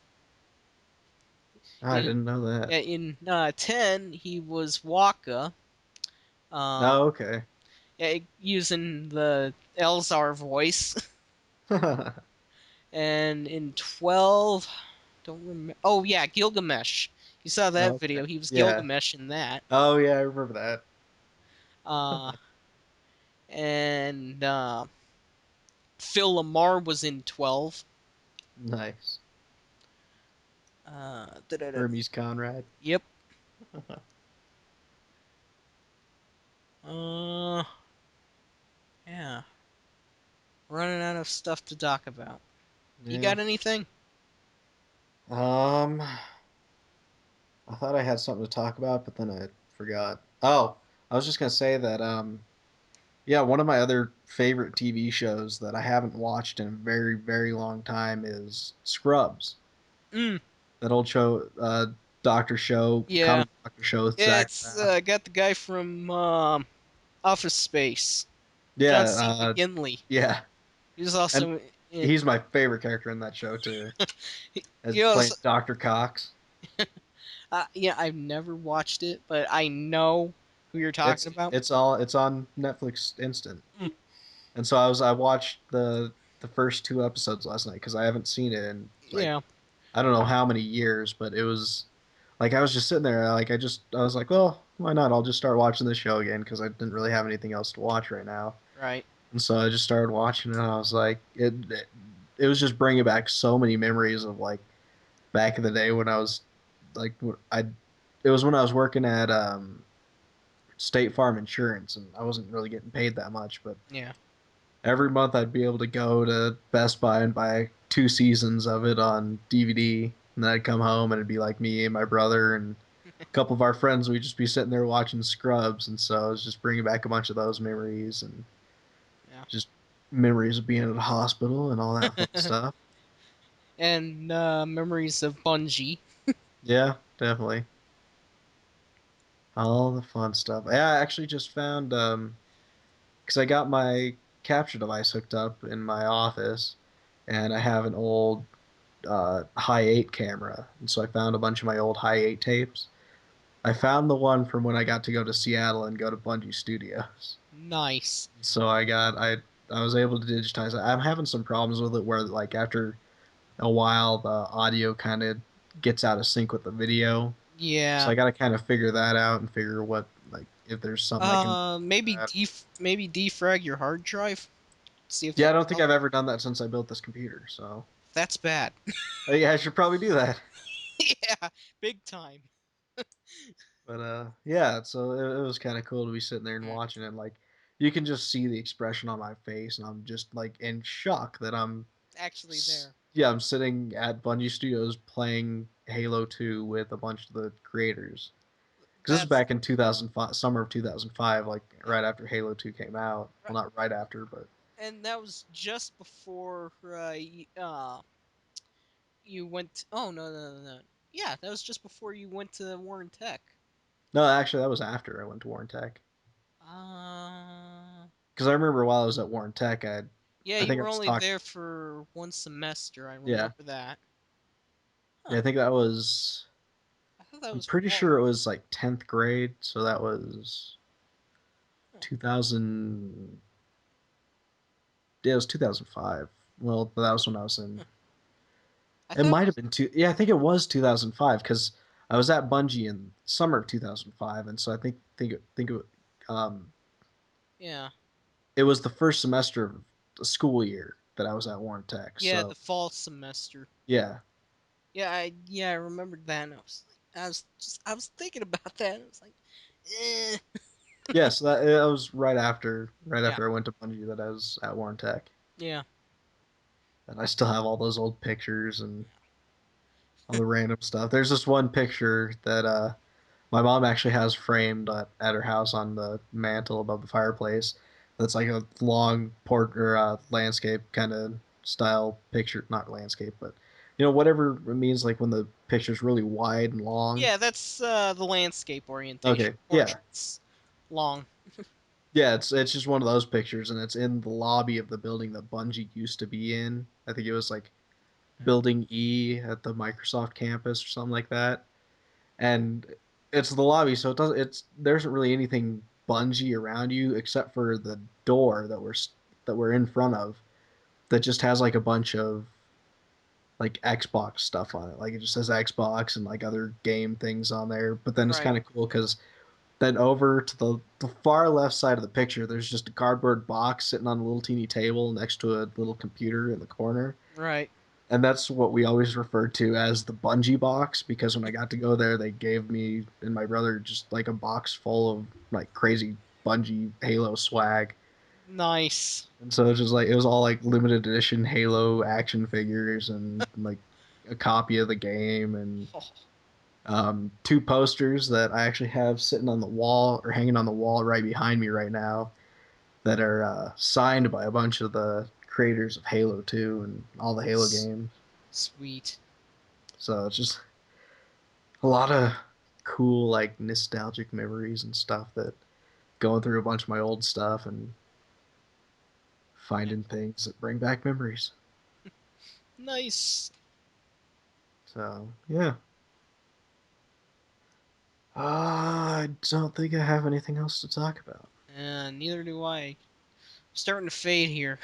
I In didn't know that. Yeah, in 10, he was Waka. Um, Oh, okay. yeah, using the Elzar voice. And in 12, don't remember. Oh yeah, Gilgamesh. You saw that Okay. video. He was Yeah. Gilgamesh in that. Oh, yeah, I remember that. Uh, and Phil Lamar was in 12. Nice. Da-da-da. Hermes Conrad. Yep. Uh, yeah. Running out of stuff to talk about. You Yeah. got anything? I thought I had something to talk about, but then I forgot. Oh, I was just gonna say that yeah, one of my other favorite TV shows that I haven't watched in a very, very long time is Scrubs. Mm, That old show, Doctor Show, yeah. comedy Doctor Show with Yeah, Zach it's Braff. got the guy from Office Space, Yeah, John C. McGinley. yeah, He was and also in. he's my favorite character in that show too, as You know, playing Doctor Cox. yeah, I've never watched it, but I know who you're talking It's about. it's on Netflix Instant, Mm, and so I watched the first two episodes last night because I haven't seen it in like yeah, I don't know how many years, but it was like I was just sitting there, like I was like, well, why not? I'll just start watching this show again because I didn't really have anything else to watch right now, right. and so I just started watching it. And I was like, it was just bringing back so many memories of like back in the day when I was like I it was when I was working at State Farm Insurance, and I wasn't really getting paid that much, but Yeah. every month I'd be able to go to Best Buy and buy 2 seasons of it on DVD, and then I'd come home and it'd be like me and my brother and a couple of our friends. We'd just be sitting there watching Scrubs, and so I was just bringing back a bunch of those memories and just memories of being at a hospital and all that fun Yeah. stuff. And memories of Bungie. Yeah, definitely. All the fun stuff. Yeah, I actually just found because I got my capture device hooked up in my office, and I have an old high eight camera, and so I found a bunch of my old high eight tapes. I found the one from when I got to go to Seattle and go to Bungie Studios. Nice. So I was able to digitize it. I'm having some problems with it where like after a while the audio kind of gets out of sync with the video. So Yeah. I got to kind of figure that out and figure what like if there's something I can do Maybe with that. maybe defrag your hard drive. See if Yeah, that I don't will think help. I've ever done that since I built this computer. So That's bad. yeah, I should probably do that. Yeah, big time. But yeah, so it was kind of cool to be sitting there and Mm, watching it. Like you can just see the expression on my face, and I'm just like in shock that actually there. yeah, I'm sitting at Bungie Studios playing Halo 2 with a bunch of the creators. Because this is That's back in 2005, summer of 2005, like yeah. right after Halo 2 came out. Right. Well, not right after, but And that was just before you went. Oh no. Yeah, that was just before you went to Warren Tech. no, actually, that was after I went to Warren Tech. Uh, Because I remember while I was at Warren Tech, yeah, I you think I were was only talking. there for one semester. I Yeah, remember that. yeah, Huh. I think that was. I thought that I'm was pretty fall. sure it was like 10th grade, so that was Huh. 2000. Yeah, it was 2005. Well, that was when I was in. Huh. I It thought it might have was. been two. Yeah, I think it was 2005 because I was at Bungie in summer of 2005, and so I think um, Yeah. it was the first semester of the school year that I was at Warren Tech. Yeah, the So fall semester. yeah, Yeah, I remembered that. And I was thinking about that. And I was like, eh. yeah. So that was right Yeah, after I went to Bungie that I was at Warren Tech, yeah. and I still have all those old pictures and all the random stuff. There's this one picture that my mom actually has framed at her house on the mantle above the fireplace. That's like a long port or landscape kind of style picture, not landscape, but whatever it means. Like when the picture's really wide and long. Yeah, that's the landscape orientation. Okay, yeah, Portraits. Long. yeah. It's just one of those pictures, and it's in the lobby of the building that Bungie used to be in. I think it was like Yeah. Building E at the Microsoft campus or something like that. And it's the lobby, so it doesn't. There isn't really anything Bungie around you except for the door that we're in front of that just has like a bunch of like Xbox stuff on it. Like it just says Xbox and like other game things on there. But then it's Right, kind of cool because then over to the far left side of the picture, there's just a cardboard box sitting on a little teeny table next to a little computer in the corner, right. and that's what we always referred to as the Bungie box because when I got to go there, they gave me and my brother just like a box full of like crazy Bungie Halo swag. Nice. And so it's just like it was all like limited edition Halo action figures and like a copy of the game and Oh, 2 posters that I actually have sitting on the wall or hanging on the wall right behind me right now that are signed by a bunch of the creators of Halo 2 and all the Halo s- games. sweet. So it's just a lot of cool like nostalgic memories and stuff that going through a bunch of my old stuff and Yeah. finding things that bring back memories. Nice. So yeah, I don't think I have anything else to talk about. And neither do I. Starting to fade here.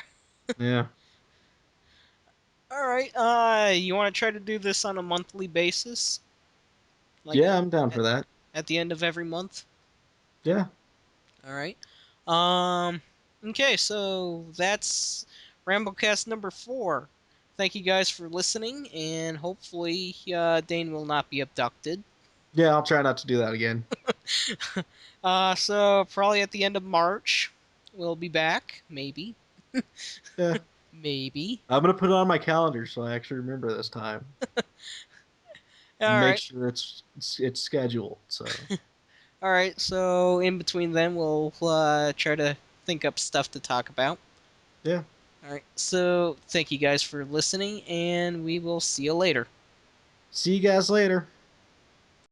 Yeah, All right. You want to try to do this on a monthly basis, like yeah, I'm down at, for that. at the end of every month? Yeah, All right. Um. Okay, so that's Ramblecast number 4. Thank you guys for listening, and hopefully Dane will not be abducted. yeah, I'll try not to do that again. So probably at the end of March, we'll be back, maybe. Yeah, Maybe. I'm gonna put it on my calendar so I actually remember this time. All Make right. sure it's scheduled. So All right. So in between then, we'll try to think up stuff to talk about. yeah, All right. So thank you guys for listening, and we will see you later. see you guys later.